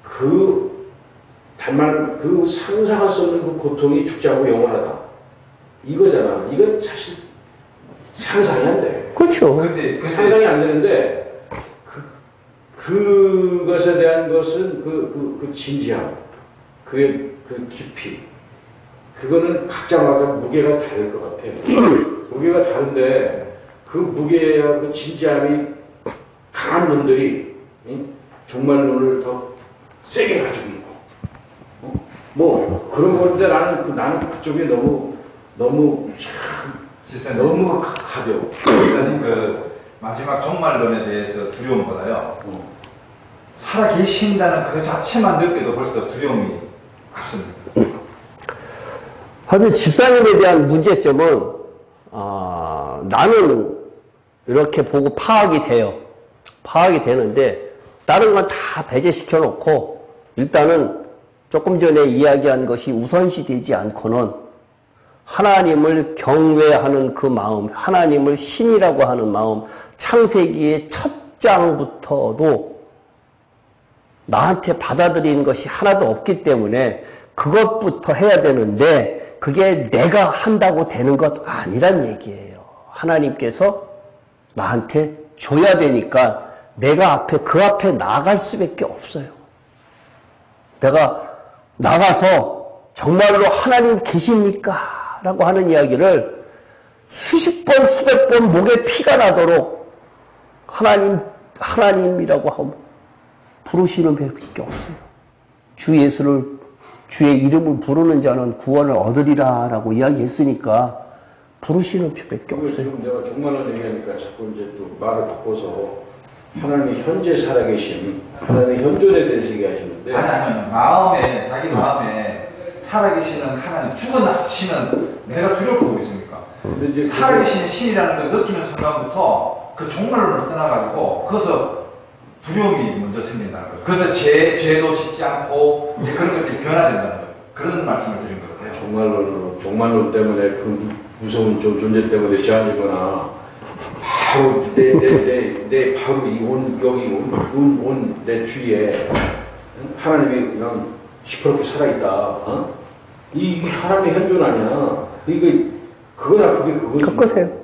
그 상상할 수 없는 그 고통이 죽지 않고 영원하다. 이거잖아. 이건 사실 상상이 안 돼. 그렇죠. 근데 상상이 안 되는데 그것에 대한 것은 그 진지함, 그의 그 깊이, 그거는 각자마다 무게가 다를 것 같아요. 무게가 다른데 그 무게와 그 진지함이 강한 놈들이 종말론을 더 세게 가지고 있고, 뭐 그런 건데 나는 그쪽에 너무 가벼워. 일단은 그 마지막 종말론에 대해서 두려움보다요. 살아 계신다는 그 자체만 느껴도 벌써 두려움이 앞섭니다. 하여튼 집사님에 대한 문제점은 나는 이렇게 보고 파악이 돼요. 파악이 되는데 다른 건 다 배제시켜 놓고 일단은 조금 전에 이야기한 것이 우선시 되지 않고는 하나님을 경외하는 그 마음, 하나님을 신이라고 하는 마음, 창세기의 첫 장부터도 나한테 받아들이는 것이 하나도 없기 때문에 그것부터 해야 되는데 그게 내가 한다고 되는 것 아니란 얘기예요. 하나님께서 나한테 줘야 되니까 내가 그 앞에 나갈 수밖에 없어요. 내가 나가서 정말로 하나님 계십니까? 라고 하는 이야기를 수십 번, 수백 번 목에 피가 나도록 하나님이라고 하면 부르시는 밖에 없어요. 주의 이름을 부르는 자는 구원을 얻으리라 라고 이야기했으니까 부르시는 밖에 없어요. 지금 내가 종말론 얘기하니까 자꾸 이제 또 말을 바꿔서 하나님이 현재 살아계신, 하나님의 현존에 대해서 얘기하시는데 아니 자기 마음에 살아계시는 하나님, 죽어나시는 내가 두려울 거고 있습니까? 살아계시는 신이라는 걸 느끼는 순간부터 그 종말론을 떠나가지고 거기서 두려움이 먼저 생긴다는 거예요. 그래서 죄도 짓지 않고 이제 그런 것들이 변화된다는 거예요. 그런 말씀을 드린 거예요. 종말론 때문에 그 무서운 존재 때문에 제한되거나 바로 내 바로 내 주위에 하나님이 그냥 시퍼렇게 살아있다. 이 하나님의 현존 아니야. 그거나 그게 겪으세요.